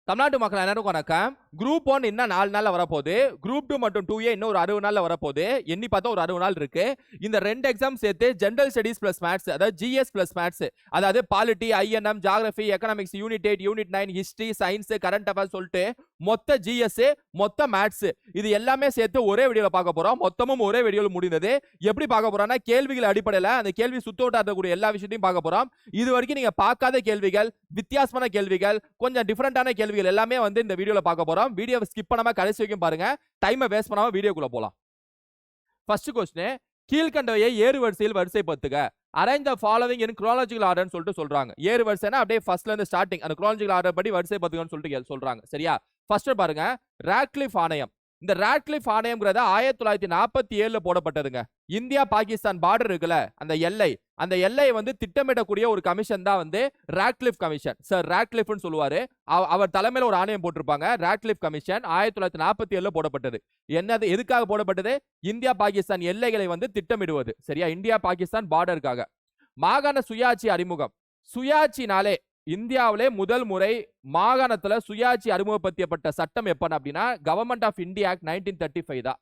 தமிழ்நாட்டு மக்கள் எல்லாருக்கும் வணக்கம். குரூப் 1 இன்னும் 4 நாள்ல வரப்போகுது. குரூப் 2 மற்றும் 2A இன்னும் ஒரு 60 நாள்ல வரப்போகுது. எண்ணி பார்த்தா ஒரு 60 நாள் இருக்கு. இந்த 2 எக்ஸாம் சேர்த்து ஜெனரல் ஸ்டடீஸ் பிளஸ் மேத்ஸ், அதாவது GS பிளஸ் மேத்ஸ், அதாவது polity, INM, geography, economics, unit 8, unit 9, history, science, current affairs சொல்லிட்டு மொத்த GS, மொத்த மேத்ஸ் இது எல்லாமே சேர்த்து ஒரே வீடியோல பார்க்க போறோம். மொத்தமும் ஒரே வீடியோல முடிந்தது. எப்படி பார்க்க போறோம்னா கேள்விகள் அடிப்படையில் அந்த கேள்வி சுத்தோட்டாடக்கூடிய எல்லா விஷயத்தையும் பார்க்க போறோம். இது வரைக்கும் நீங்க பார்க்காத கேள்விகள், வித்தியாசமான கேள்விகள், கொஞ்சம் டிஃபரெண்டான கேள்விகள் எல்லாமே வந்து இந்த வீடியோல பார்க்க போறோம். வீடியோவை ஸ்கிப் பண்ணாம கடைசி வரைக்கும் பாருங்க. டைமை வேஸ்ட் பண்ணாம வீடியோக்குள்ள போலாம். ஃபர்ஸ்ட் क्वेश्चन, கீழ்க்கண்டவையை ஏறு வரிசையில் வரிசைப்படுத்துக. Arrange the following in chronological order னு சொல்லிட்டு சொல்றாங்க. ஏறு வரிசைனா அப்படியே ஃபர்ஸ்ட்ல இருந்து ஸ்டார்டிங் அந்த chronological order படி வரிசைப்படுத்துகன்னு சொல்லிட்டு சொல்றாங்க. சரியா? ஃபர்ஸ்ட் பாருங்க, ராட்க்ளிஃப் ஆணையம். இந்த ராட்க்ளிஃப் ஆணையம்ங்கறது 1947ல போடப்பட்டதுங்க. இந்தியா பாகிஸ்தான் பார்டர் இருக்குல, அந்த எல்லை வந்து திட்டமிடக்கூடிய ஒரு கமிஷன் தான் வந்து ராட்க்ளிஃப் கமிஷன். சார் ராட்க்ளிஃப்னு சொல்லுவாரு. அவர் தலைமையில ஒரு ஆணையம் போட்டிருப்பாங்க. ராட்க்ளிஃப் கமிஷன் 1947ல போடப்பட்டது. என்னது, எதுக்காக போடப்பட்டது? இந்தியா பாகிஸ்தான் எல்லைகளை வந்து திட்டமிடுவது. சரியா? இந்தியா பாகிஸ்தான் பார்டருக்காக. மாகாண சுயாட்சி அறிமுகம். சுயாட்சினாலே இந்தியாவிலே முதல் முறை மாகாணத்துல சுயாட்சி அறிமுகப்படுத்தப்பட்ட சட்டம் எப்பன்னு அப்படின்னா கவர்மெண்ட் ஆஃப் இந்தியா ஆக்ட் 1935 தான்.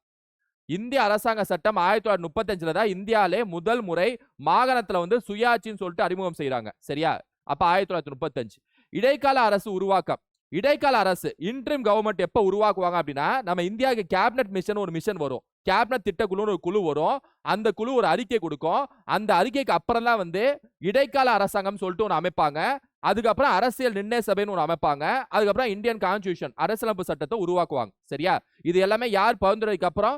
இந்திய அரசாங்க சட்டம் 1935ல தான் இந்தியாவிலே முதல் முறை மாகாணத்துல வந்து சுயாட்சின்னு சொல்லிட்டு அறிமுகம் செய்யறாங்க. சரியா? அப்ப 1935. இடைக்கால அரசு உருவாக்கம். இடைக்கால அரசு இன்ட்ரிம் கவர்மெண்ட் எப்ப உருவாக்குவாங்க அப்படின்னா, நம்ம இந்தியாவுக்கு கேபினட் மிஷன் ஒரு மிஷன் வரும். கேபினட் திட்டக்குழுன்னு ஒரு குழு வரும். அந்த குழு ஒரு அறிக்கை கொடுக்கும். அந்த அறிக்கைக்கு அப்புறம் தான் வந்து இடைக்கால அரசாங்கம் சொல்லிட்டு ஒன்று அமைப்பாங்க. அதுக்கப்புறம் அரசியல் நிர்ணய சபைன்னு ஒன்று அமைப்பாங்க. அதுக்கப்புறம் இந்தியன் கான்ஸ்டிடியூஷன் அரசியலமைப்பு சட்டத்தை உருவாக்குவாங்க. சரியா? இது எல்லாமே யார் பரிந்துரைக்கு அப்புறம்,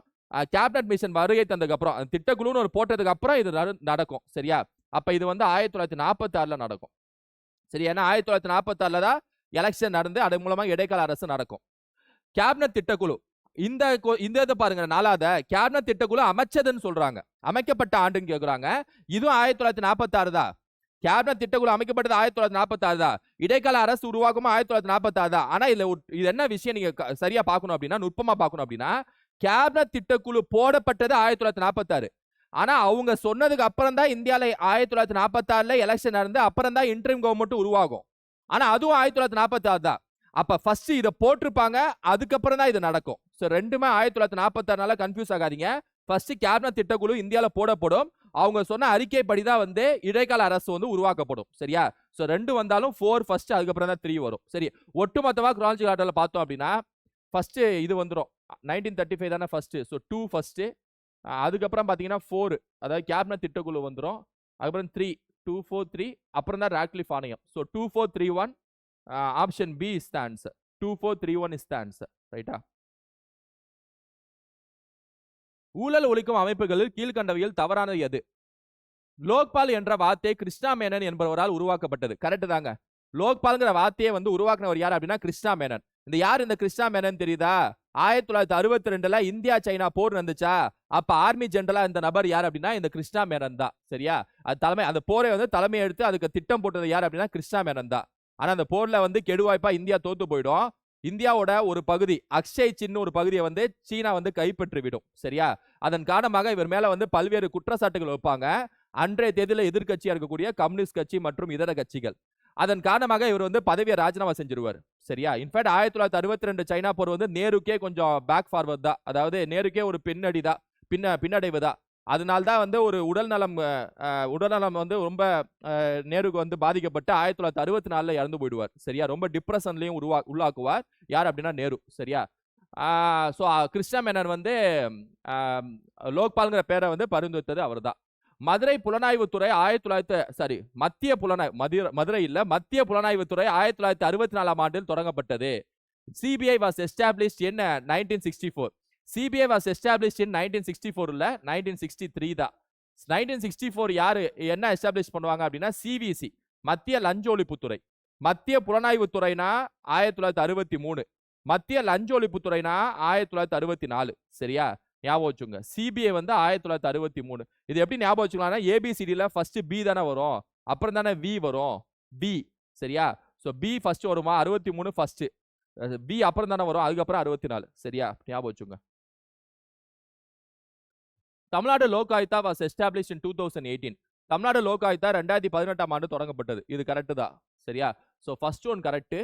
கேபினட் மிஷன் வருகை தந்ததுக்கு அப்புறம், திட்டக்குழுன்னு ஒரு போட்டதுக்கு அப்புறம் இது நடக்கும். சரியா? அப்ப இது வந்து 1946ல நடக்கும். சரி, ஏன்னா 1946ல தான் எலெக்ஷன் நடந்து அது மூலமா இடைக்கால அரசு நடக்கும். கேபினட் திட்டக்குழு இந்த இதை பாருங்க, 4வது கேபினட் திட்டக்குழு அமைச்சதுன்னு சொல்றாங்க. அமைக்கப்பட்ட ஆண்டுன்னு கேக்குறாங்க. இதுவும் 1946 தான். கேபினட் திட்டக்குழு அமைக்கப்பட்டது 1946 தான். இடைக்கால அரசு உருவாக்கும் 1946 தான். ஆனா இதுல இது என்ன விஷயம் நீங்க சரியா பார்க்கணும் அப்படின்னா, நுட்பமா பார்க்கணும் அப்படின்னா, கேபினட் திட்டக்குழு போடப்பட்டது 1946. ஆனா அவங்க சொன்னதுக்கு அப்புறம் தான் இந்தியால 1946ல எலெக்ஷன் நடந்து அப்புறம் தான் இன்டரிம் கவர்மெண்ட் உருவாகும். ஆனா அதுவும் 1946 தான். அப்ப ஃபர்ஸ்ட் இத போட்டிருப்பாங்க, அதுக்கப்புறம் தான் இது நடக்கும். சோ ரெண்டுமே 1946னால கன்ஃபியூஸ் ஆகாதீங்க. ஃபர்ஸ்ட் கேபினட் திட்டக்குழு இந்தியால போடப்படும். அவங்க சொன்ன அறிக்கை படிதான் வந்து இடைக்கால அரசு வந்து உருவாக்கப்படும். சரியா? சோ 2 வந்தாலும் 4 ஃபர்ஸ்ட், அதுக்கப்புறம் தான் 3 வரும். சரி, ஒட்டுமொத்தமா chronological orderல பார்த்தோம் அப்படின்னா ஃபர்ஸ்ட் இது வந்துரும். 1935 தானே ஃபர்ஸ்ட். சோ 2 ஃபர்ஸ்ட், அதுக்கப்புறம் பாத்தீங்கன்னா 4, அதாவது கேபினட் திட்டக்குழு வந்துரும். அதுக்கப்புறம் 3, 2, 4, 3, அப்புறம் தான் ராட்க்ளிஃப் ஆணையம். So 2, 4, 3, 1, option B is the answer. 2, 4, 3, 1 is the answer. ரைட்டா? ஊழல் ஒழிக்கும் அமைப்புகளில் கீழ்கண்டவையில் தவறானது எது? லோக்பால் என்ற வார்த்தை கிருஷ்ணா மேனன் என்பவரால் உருவாக்கப்பட்டது. கரெக்ட் தாங்க. லோக்பால்ங்கிற வார்த்தையை வந்து உருவாக்குனவர் யார் அப்படின்னா கிருஷ்ணா மேனன். இந்த யார் இந்த கிருஷ்ணா மேனன் தெரியுதா? 1962ல இந்தியா சைனா போர் நடந்துச்சா, அப்ப ஆர்மி ஜெனரலா இந்த நபர் யார் அப்படின்னா இந்த கிருஷ்ணா மேனன் தான். சரியா? அது தலைமை, அந்த போரை வந்து தலைமை எடுத்து அதுக்கு திட்டம் போட்டது யார் அப்படின்னா கிருஷ்ணா மேனன் தான். ஆனா அந்த போர்ல வந்து கெடுவாய்ப்பா இந்தியா தோத்து போயிடும். இந்தியாவோட ஒரு பகுதி அக்ஷய் சின்ன ஒரு பகுதியை வந்து சீனா வந்து கைப்பற்றி விடும். சரியா? அதன் காரணமாக இவர் மேல வந்து பல்வேறு குற்றச்சாட்டுகள் வைப்பாங்க. அன்றைய தேதியில எதிர்கட்சியா இருக்கக்கூடிய கம்யூனிஸ்ட் கட்சி மற்றும் இதர கட்சிகள். அதன் காரணமாக இவர் வந்து பதவியை ராஜினாமா செஞ்சிருவார். சரியா? இன்ஃபேக்ட் 1962 சைனா போர் வந்து நேருக்கே கொஞ்சம் பேக் ஃபார்வர்ட் தான். அதாவது நேருக்கே ஒரு பின்னடி தான், பின்னடைவு தான். அதனால தான் வந்து ஒரு உடல்நலம் வந்து ரொம்ப நேருக்கு வந்து பாதிக்கப்பட்டு 1964ல இறந்து போயிடுவார். சரியா? ரொம்ப டிப்ரெஷன்லயும் உள்ளாக்குவார். யார் அப்படின்னா நேரு. சரியா? ஸோ கிருஷ்ணா மேனன் வந்து லோக்பால்ங்கிற பேரை வந்து பரிந்துரைத்தது அவர் தான். மதுரை புலனாய்வுத்துறை மத்திய புலனாய்வுத்துறை 1964ஆம் ஆண்டில் தொடங்கப்பட்டது. CBI was established in 1964. CBI was established இன் 1964 இல்ல, 1963 தான். 1964 யாரு என்ன எஸ்டாப்ளிஷ் பண்ணுவாங்க அப்படின்னா சிவிசி, மத்திய லஞ்ச ஒழிப்புத்துறை. மத்திய புலனாய்வுத்துறைனா 1963, மத்திய லஞ்ச ஒழிப்புத்துறைனா 1964. சரியா? ஞாபகம் வச்சுங்க. சிபிஐ வந்து 1963. இது எப்படி ஞாபகம் வச்சுக்கலாம்னா, ஏபிசிடில ஃபர்ஸ்ட் பி தானே வரும், அப்புறம் தானே வி வரும். பி. சரியா? சோ பி ஃபர்ஸ்ட் வருமா? 63 ஃபர்ஸ்ட், பி அப்புறம் தானே வரும், அதுக்கப்புறம் 64. சரியா? ஞாபகம் வச்சுங்க. தமிழ்நாடு லோக் ஆயுக்தா வாஸ் எஸ்டாப்ளிஷ்ட் இன் 2018. தமிழ்நாடு லோக் ஆயுக்தா 2018ஆம் ஆண்டு தொடங்கப்பட்டது. இது கரெக்ட் தான். சரியா? So first one correct.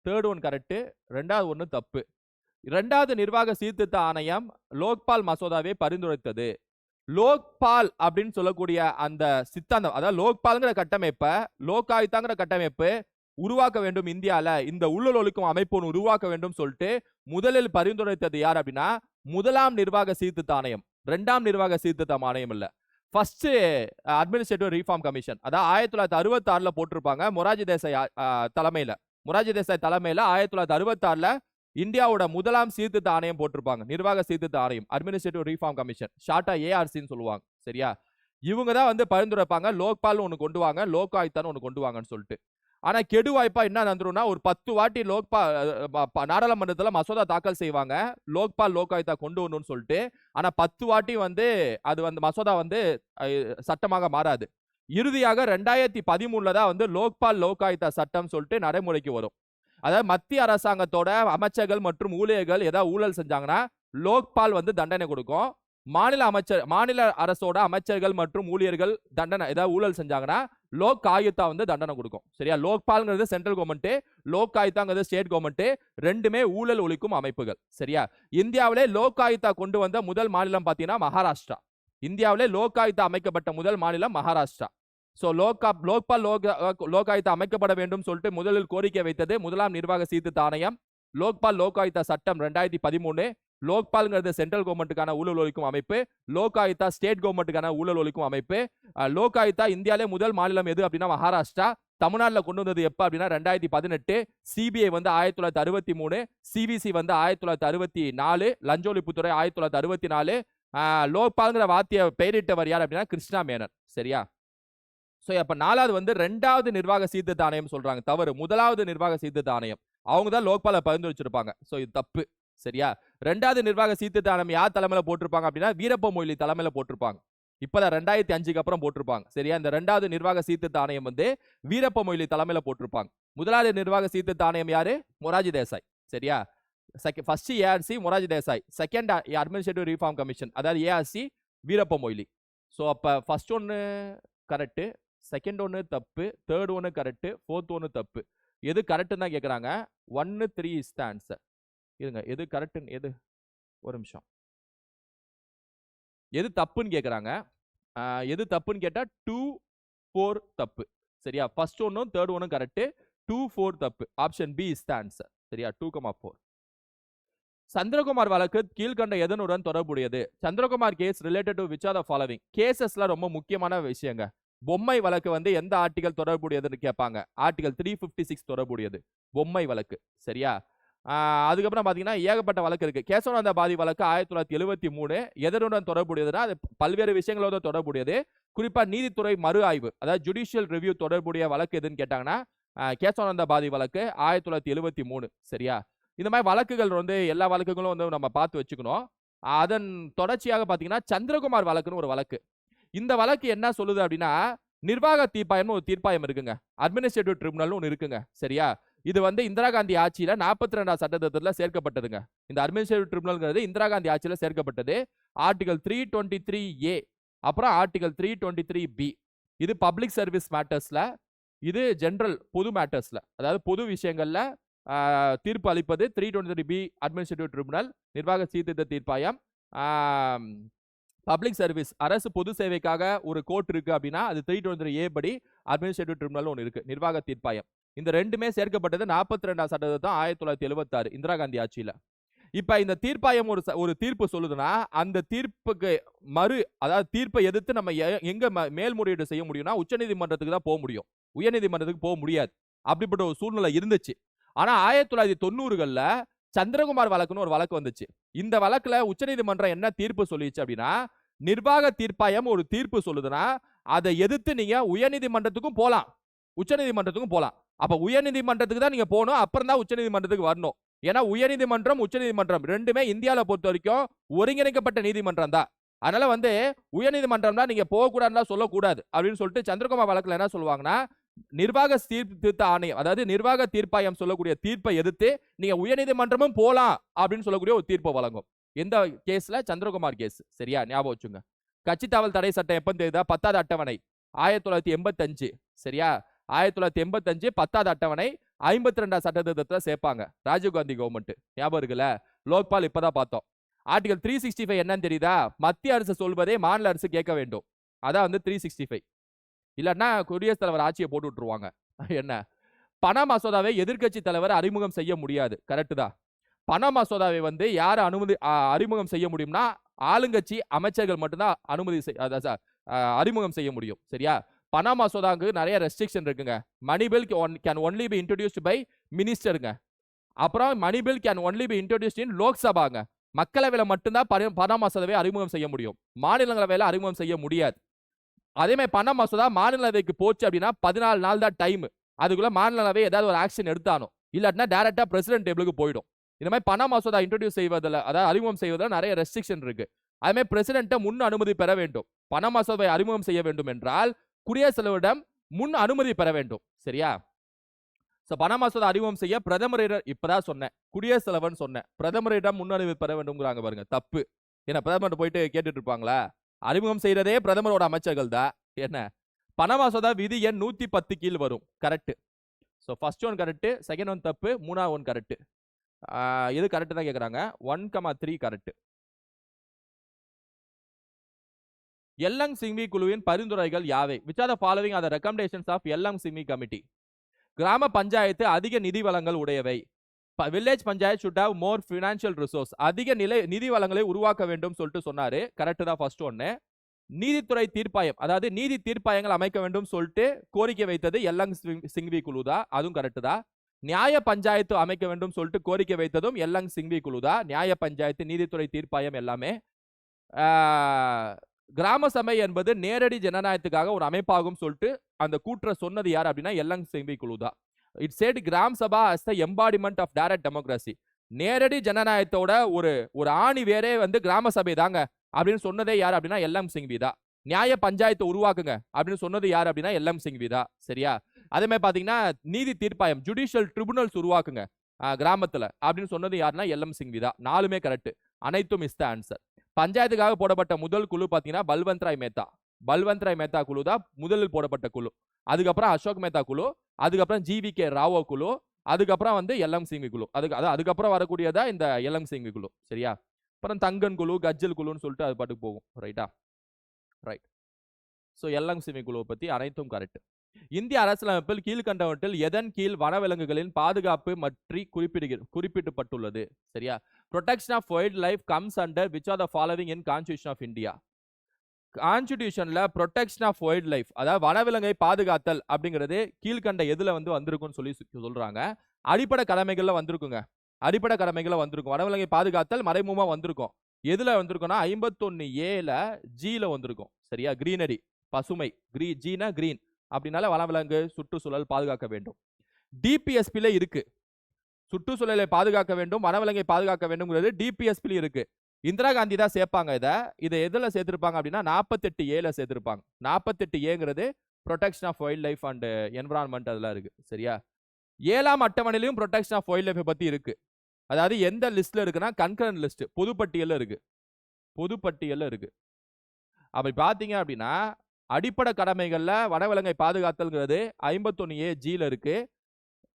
Third one correct, ரெண்டாவது ஒன்று தப்பு. இரண்டாவது நிர்வாக சீர்திருத்த ஆணையம் லோக்பால் மசோதாவை பரிந்துரைத்தது. லோக்பால் அப்படின்னு சொல்லக்கூடிய அந்த சித்தாந்தம், அதாவது லோக்பால்ங்கிற கட்டமைப்பை, லோகாயுத்தாங்கிற கட்டமைப்பு உருவாக்க வேண்டும் இந்தியால, இந்த உள்ளூர் ஒழிக்கும் அமைப்பு ஒன்று உருவாக்க வேண்டும் சொல்லிட்டு முதலில் பரிந்துரைத்தது யார் அப்படின்னா முதலாம் நிர்வாக சீர்திருத்த ஆணையம், இரண்டாம் நிர்வாக சீர்திருத்த ஆணையம் இல்ல. ஃபர்ஸ்ட் அட்மினிஸ்ட்ரேட்டிவ் ரீஃபார்ம் கமிஷன், அதாவது 1966 போட்டிருப்பாங்க மொரார்ஜி தேசாய் தலைமையில. மொரார்ஜி தேசாய் தலைமையில 1966 இந்தியாவோட முதலாம் சீர்திருத்த ஆணையம் போட்டிருப்பாங்க, நிர்வாக சீர்திருத்த ஆணையம், அட்மினிஸ்ட்ரேட்டிவ் ரீஃபார்ம் கமிஷன், ஷார்ட்டா ஏஆர்சின்னு சொல்லுவாங்க. சரியா, இவங்க தான் வந்து பரிந்துரைப்பாங்க லோக்பால் ஒன்று கொண்டு வாங்க, லோகாயுத்தான்னு ஒன்று கொண்டு வாங்கன்னு சொல்லிட்டு. ஆனா கெடு வாய்ப்பா என்ன நடந்துரும்னா ஒரு 10 வாட்டி நாடாளுமன்றத்துல மசோதா தாக்கல் செய்வாங்க லோக்பால் லோகாயுத்தா கொண்டு வரணும்னு சொல்லிட்டு. ஆனா 10 வாட்டி வந்து அது வந்து மசோதா வந்து சட்டமாக மாறாது. இறுதியாக 2013 தான் வந்து லோக்பால் லோகாயுத்தா சட்டம் சொல்லிட்டு நடைமுறைக்கு வரும். அதாவது மத்திய அரசாங்கத்தோட அமைச்சர்கள் மற்றும் ஊழியர்கள் ஏதாவது ஊழல் செஞ்சாங்கன்னா லோக்பால் வந்து தண்டனை கொடுக்கும். மாநில அரசோட அமைச்சர்கள் மற்றும் ஊழியர்கள் தண்டனை ஏதாவது ஊழல் செஞ்சாங்கன்னா லோக் ஆயுத்தா வந்து தண்டனை கொடுக்கும். சரியா, லோக்பால்ங்கிறது சென்ட்ரல் கவர்மெண்ட், லோக் ஆயுத்தாங்கிறது ஸ்டேட் கவர்மெண்ட், ரெண்டுமே ஊழல் ஒழிக்கும் அமைப்புகள். சரியா, இந்தியாவிலே லோக் ஆயுத்தா கொண்டு வந்த முதல் மாநிலம் பாத்தீங்கன்னா மகாராஷ்டிரா. இந்தியாவிலே லோக் ஆயுத்தா அமைக்கப்பட்ட முதல் மாநிலம் மகாராஷ்டிரா. சோ லோக்பால் லோகாயுத்தா அமைக்கப்பட வேண்டும் சொல்லிட்டு முதலில் கோரிக்கை வைத்தது முதலாம் நிர்வாக சீர்திருத்த ஆணையம். லோக்பால் லோகாயுத்தா சட்டம் 2013. லோக்பால்ங்கிறது சென்ட்ரல் கவர்மெண்ட்டுக்கான ஊழல் ஒழிக்கும் அமைப்பு, லோகாயுத்தா ஸ்டேட் கவர்மெண்ட்டுக்கான ஊழல் ஒழிக்கும் அமைப்பு. லோகாயுத்தா இந்தியாவிலே முதல் மாநிலம் எது அப்படின்னா மகாராஷ்டிரா. தமிழ்நாட்டில் கொண்டு வந்தது எப்ப அப்படின்னா 2018. சிபிஐ வந்து 1963, சிபிசி வந்து 1964, லஞ்ச ஒழிப்புத்துறை 1964. லோக்பால்ங்கிற வார்த்தையை பெயரிட்டவர் யார் அப்படின்னா கிருஷ்ணா மேனன். சரியா, சோ அப்ப நாலாவது வந்து ரெண்டாவது நிர்வாக சீர்திருத்த ஆணையம் சொல்றாங்க, தவறு. முதலாவது நிர்வாக சீர்திருத்த ஆணையம் அவங்க தான் லோக்பாலை பரிந்துரைச்சிருப்பாங்க. சோ இது தப்பு. சரியா, ரெண்டாவது நிர்வாக சீர்திருத்த ஆணையம் யார் தலைமையில போட்டிருப்பாங்க அப்படின்னா வீரப்ப மொய்லி தலைமையில போட்டிருப்பாங்க. இப்பதான் 2005க்கு அப்புறம் போட்டிருப்பாங்க. சரியா, இந்த ரெண்டாவது நிர்வாக சீர்திருத்த ஆணையம் வந்து வீரப்ப மொய்லி தலைமையில போட்டிருப்பாங்க. முதலாவது நிர்வாக சீர்திருத்த ஆணையம் யாரு? மொரார்ஜி தேசாய். சரியா, first ARC Morarji Desai, second administrative reform commission அதாவது ஏஆர்சி வீரப்ப மொய்லி. சோ அப்ப ஃபர்ஸ்ட் ஒன்னு கரெக்ட், செகண்ட் ஒன்று தப்பு, தேர்ட் ஒன்று கரெக்ட், ஃபோர்த் ஒன்று தப்பு. எது கரெக்ட்னு தான் கேட்குறாங்க. 1, 3 இஸ் த ஆன்சர். இருங்க, எது கரெக்ட்னு எது, ஒரு நிமிஷம், எது தப்புன்னு கேட்குறாங்க. எது தப்புன்னு கேட்டால் 2, 4 தப்பு. சரியா, ஃபர்ஸ்ட் ஒன்றும் தேர்ட் ஒன்றும் கரெக்ட், 2, 4 தப்பு. Option B is the answer. சரியா, 2,4. சந்திரகுமார் வழக்கு கீழ்கண்ட எதனுடன் தொடர்புடையது? Chandrakumar case related to which are the following? கேசஸ்ல ரொம்ப முக்கியமான விஷயங்க. பொம்மை வழக்கு வந்து எந்த ஆர்டிகல் தொடர்புடையதுன்னு கேட்பாங்க. ஆர்டிகல் 356 தொடர்புடையது பொம்மை வழக்கு. சரியா, அதுக்கப்புறம் பாத்தீங்கன்னா ஏகப்பட்ட வழக்கு இருக்கு. கேசவானந்த பாதி வழக்கு 1973 எதனுடன் தொடர்புடையதுன்னா அது பல்வேறு விஷயங்களோட தொடர்புடையது. குறிப்பா நீதித்துறை மறு ஆய்வு அதாவது ஜுடிஷியல் ரிவ்யூ தொடர்புடைய வழக்கு எதுன்னு கேட்டாங்கன்னா கேசவானந்த பாதி வழக்கு 1973. சரியா, இந்த மாதிரி வழக்குகள் வந்து எல்லா வழக்குகளும் வந்து நம்ம பார்த்து வச்சுக்கணும். அதன் தொடர்ச்சியாக பாத்தீங்கன்னா சந்திரகுமார் வழக்குன்னு ஒரு வழக்கு. இந்த வழக்கு என்ன சொல்லுது அப்படின்னா நிர்வாக தீர்ப்பாயம் ஒரு தீர்ப்பாயம் இருக்குங்க, அட்மினிஸ்ட்ரேட்டிவ் ட்ரிபியூனல் ஒன்று இருக்குங்க. சரியா, இது வந்து இந்திரா காந்தி ஆட்சியில 42ஆம் சட்டத்திட்டத்துல சேர்க்கப்பட்டதுங்க. இந்த அட்மினிஸ்ட்ரேட்டிவ் ட்ரிபியூனல்ங்கிறது இந்திரா காந்தி ஆட்சியில சேர்க்கப்பட்டது. ஆர்டிகல் 323A அப்புறம் ஆர்டிகல் 323B. இது பப்ளிக் சர்வீஸ் மேட்டர்ஸ்ல, இது ஜெனரல் பொது மேட்டர்ஸ்ல அதாவது பொது விஷயங்கள்ல தீர்ப்பு அளிப்பது 323B அட்மினிஸ்ட்ரேட்டிவ் ட்ரிபியூனல் நிர்வாக சீர்திருத்த தீர்ப்பாயம். பப்ளிக் சர்வீஸ் அரசு பொது சேவைக்காக ஒரு கோர்ட் இருக்கு அப்படின்னா அது 323A படி அட்மினிஸ்ட்ரேட்டிவ் ட்ரிபியூனல் ஒன்று இருக்கு, நிர்வாக தீர்ப்பாயம். இந்த ரெண்டுமே சேர்க்கப்பட்டது 42ஆம் சட்டத்திட்டம் 1976 இந்திரா காந்தி ஆட்சியில. இப்ப இந்த தீர்ப்பாயம் ஒரு தீர்ப்பு சொல்லுதுன்னா அந்த தீர்ப்புக்கு அதாவது தீர்ப்பை எதிர்த்து நம்ம எங்க மேல்முறையீடு செய்ய முடியும்னா உச்சநீதிமன்றத்துக்கு தான் போக முடியும், உயர்நீதிமன்றத்துக்கு போக முடியாது. அப்படிப்பட்ட ஒரு சூழ்நிலை இருந்துச்சு. ஆனா 1990கள்ல சந்திரகுமார் வழக்குன்னு ஒரு வழக்கு வந்துச்சு. இந்த வழக்குல உச்சநீதிமன்றம் என்ன தீர்ப்பு சொல்லிச்சு அப்படின்னா நிர்வாக தீர்ப்பாயம் ஒரு தீர்ப்பு சொல்லுதுன்னா அதை எதிர்த்து நீங்க உயர்நீதிமன்றத்துக்கும் போலாம், உச்சநீதிமன்றத்துக்கும் போலாம். அப்ப உயர்நீதிமன்றத்துக்கு தான் நீங்க போகணும், அப்புறம் தான் உச்சநீதிமன்றத்துக்கு வரணும். ஏன்னா உயர்நீதிமன்றம் உச்சநீதிமன்றம் ரெண்டுமே இந்தியாவில பொறுத்த வரைக்கும் ஒருங்கிணைக்கப்பட்ட நீதிமன்றம் தான். அதனால வந்து உயர்நீதிமன்றம்னா நீங்க போகக்கூடாதுன்னு சொல்லக்கூடாது அப்படின்னு சொல்லிட்டு சந்திரகுமார் வழக்குல என்ன சொல்லுவாங்கன்னா நிர்வாக சீர்திருத்த ஆணையம் அதாவது நிர்வாக தீர்ப்பாயம் சொல்லக்கூடிய தீர்ப்பை எதிர்த்து நீங்க உயர்நீதிமன்றமும் போலாம் அப்படின்னு சொல்லக்கூடிய ஒரு தீர்ப்பை வழங்கும். எந்த கேஸ்ல? சந்திரகுமார் கேஸ். சரியா, ஞாபகம் வச்சுங்க. கட்சி தாவல் தடை சட்டம் எப்ப தெரியுதா? 10வது அட்டவணை 1985. சரியா, 1985 10வது அட்டவணை 52 சட்ட திருத்தத்தை சேர்ப்பாங்க ராஜீவ்காந்தி கவர்மெண்ட். ஞாபகம் இருக்குல்ல? லோக்பால் இப்பதான் பார்த்தோம். ஆர்டிகல் 365 என்னன்னு தெரியுதா? மத்திய அரசு சொல்வதே மாநில அரசு கேட்க வேண்டும். அதான் வந்து 365. இல்லன்னா குடியரசுத் தலைவர் ஆட்சியை போட்டு விட்டுருவாங்க. என்ன? பண மசோதாவை எதிர்க்கட்சி தலைவர் அறிமுகம் செய்ய முடியாது. கரெக்ட் தான். பண மசோதாவை வந்து யார் அறிமுகம் செய்ய முடியும்னா ஆளுங்கட்சி அமைச்சர்கள் மட்டும்தான் அறிமுகம் செய்ய முடியும். சரியா? பண மசோதாவுக்கு நிறைய ரெஸ்ட்ரிக்ஷன் இருக்குங்க. Money bill can only be introduced by மினிஸ்டருங்க. அப்புறம் money bill can only be introduced in லோக்சபாங்க. மக்களவையில மட்டும்தான் பண மசோதாவை அறிமுகம் செய்ய முடியும். மாநிலங்களவையில அறிமுகம் செய்ய முடியாது. அதே மாதிரி பண மசோதா மாநிலங்களவைக்கு போச்சு அப்படின்னா 14 நாள் தான் டைம். அதுக்குள்ள மாநிலங்களவை ஏதாவது ஒரு ஆக்ஷன் எடுத்தானோ, இல்லாட்டினா டைரக்டா பிரசிடென்ட் டேபிளுக்கு போயிடும். இந்த மாதிரி பண மசோதா இன்ட்ரோடியூஸ் செய்வதில், அதாவது அறிமுகம் செய்வதில் நிறைய ரெஸ்ட்ரிக்ஷன் இருக்கு. அதே மாதிரி பிரசிடென்ட்டை முன் அனுமதி பெற வேண்டும். பண மசோதாவை அறிமுகம் செய்ய வேண்டும் என்றால் குடியரசுத் தலைவரிடம் முன் அனுமதி பெற வேண்டும். சரியா? பண மசோதா அறிமுகம் செய்ய பிரதமரிடம், இப்பதான் சொன்னேன் குடியரசுத் தலைவர்னு சொன்னேன், பிரதமரிடம் முன் அனுமதி பெற வேண்டும்ங்கிறாங்க பாருங்க. தப்பு. என்ன பிரதமர் போயிட்டு கேட்டுட்டு இருப்பாங்களா? அறிமுகம் செய்யறதே பிரதமரோட அமைச்சர்கள் தான். என்ன? பண மசோதா விதி எண் 110 கீழ் வரும். Correct. First one correct, second one தப்பு, மூணாவது ஒன் கரெக்ட். எது கரெக்ட் தான் கேக்குறாங்க. 1,3 கரெக்ட். எல்எம் சிங்வி குழுவின் பரிந்துரைகள் யாவை? which are the following are the recommendations of LM Singhvi committee? கிராம பஞ்சாயத்து அதிக நிதி வளங்கள் உடையவை. Village panchayat should have more financial resource. அதிக நிதி வளங்களை உருவாக்க வேண்டும் சொல்லிட்டு சொன்னாரு. கரெக்ட் தான் ஃபர்ஸ்ட் ஒன்னு. நீதித்துறை தீர்ப்பாயம், அதாவது நீதி தீர்ப்பாயங்கள் அமைக்க வேண்டும் சொல்லிட்டு கோரிக்கை வைத்தது எல்எம் சிங்வி குழு தான். அதுவும் கரெக்ட் தான். நியாய பஞ்சாயத்து அமைக்க வேண்டும் சொல்லிட்டு கோரிக்கை வைத்ததும் எல்எம் சிங்வி குழு தான். நியாய பஞ்சாயத்து, நீதித்துறை தீர்ப்பாயம் எல்லாமே. கிராம சபை என்பது நேரடி ஜனநாயகத்துக்காக ஒரு அமைப்பாகும் சொல்லிட்டு அந்த கூற்ற சொன்னது யார் அப்படின்னா எல்எம் சிங்வி குழு தான். It said gram sabha as the embodiment of direct democracy. நேரடி ஜனநாயகத்தோட ஒரு ஆணி வேறே வந்து கிராம சபை தாங்க அப்படின்னு சொன்னதே யார் அப்படின்னா எல்எம் சிங்வி தான். நியாய பஞ்சாயத்தை உருவாக்குங்க அப்படின்னு சொன்னது யார் அப்படின்னா எல்எம் சிங்வி தான். சரியா? அதே மாதிரி பாத்தீங்கன்னா நீதி தீர்ப்பாயம், ஜுடிஷியல் ட்ரிபுனல்ஸ் உருவாக்குங்க கிராமத்துல அப்படின்னு சொன்னது யாருன்னா எல்எம் சிங்வி தான். நாலுமே கரெக்ட். அனைத்தும் இஸ் த ஆன்சர். பஞ்சாயத்துக்காக போடப்பட்ட முதல் குழு பாத்தீங்கன்னா பல்வந்த் ராய் மேத்தா. பல்வந்த் ராய் மேத்தா குழு தான் முதலில் போடப்பட்ட குழு. அதுக்கப்புறம் அசோக் மேத்தா குழு, அதுக்கப்புறம் ஜிவிகே ராவோ குழு, அதுக்கப்புறம் வந்து எல்எம் சிங்வி குழு. அதுக்கப்புறம் வரக்கூடியதா இந்த எல்எம் சிங்வி குழு. சரியா? அப்புறம் தங்கன் குழு, கஜ்ஜல் குழுன்னு சொல்லிட்டு அது பாட்டுக்கு போகும். ரைட்டா? ரைட். எல்எம் சிங்வி குழுவை பத்தி அனைத்தும் கரெக்ட். இந்திய அரசியலமைப்பில் கீழ்கண்டவற்றில் எதன் கீழ் வனவிலங்குகளின் பாதுகாப்பு பற்றி குறிப்பிடப்பட்டுள்ளது? சரியா? Protection of wild life comes under which are the following in Constitution of India? கான்ஸ்டிடியூஷன்ல ப்ரொடெக்ஷன் ஆஃப் வைல்ட் லைஃப், அதாவது வனவிலங்கை பாதுகாத்தல் அப்படிங்கிறது கீழ்கண்ட எதுல வந்து வந்திருக்கும்னு சொல்லி சொல்றாங்க. அடிப்படை கடமைகள்ல வந்திருக்குங்க. அடிப்படை கடமைகளை வந்திருக்கும். வனவிலங்கை பாதுகாத்தல் மறைமுகமா வந்திருக்கும். எதுல வந்திருக்கும்னா 51A ஜில வந்திருக்கும். சரியா? கிரீனரி, பசுமை. ஜீனா கிரீன் அப்படின்னால வனவிலங்கு சுற்றுச்சூழல் பாதுகாக்க வேண்டும். டிபிஎஸ்பில இருக்கு. சுற்றுச்சூழலை பாதுகாக்க வேண்டும், வனவிலங்கை பாதுகாக்க வேண்டும்ங்கிறது டிபிஎஸ்பி இருக்கு. இந்திரா காந்தி தான் சேர்ப்பாங்க. இதை எதுல சேர்த்திருப்பாங்க அப்படின்னா 48A சேர்த்திருப்பாங்க. 48Aங்கிறது protection of wild life and environment அதெல்லாம் இருக்கு. சரியா? 7ஆம் அட்டவணையிலும் ப்ரொடெக்ஷன் ஆஃப் வைல்ட் லைஃப் பத்தி இருக்கு. அதாவது எந்த லிஸ்ட்ல இருக்குன்னா கன்கரண்ட் லிஸ்ட், பொதுப்பட்டியல்ல இருக்கு. பொதுப்பட்டியல்ல இருக்கு. அப்படி பாத்தீங்க அப்படின்னா அடிப்படை கடமைகள்ல வனவிலங்கை பாதுகாத்தல்ங்கிறது 51A ஜில இருக்கு.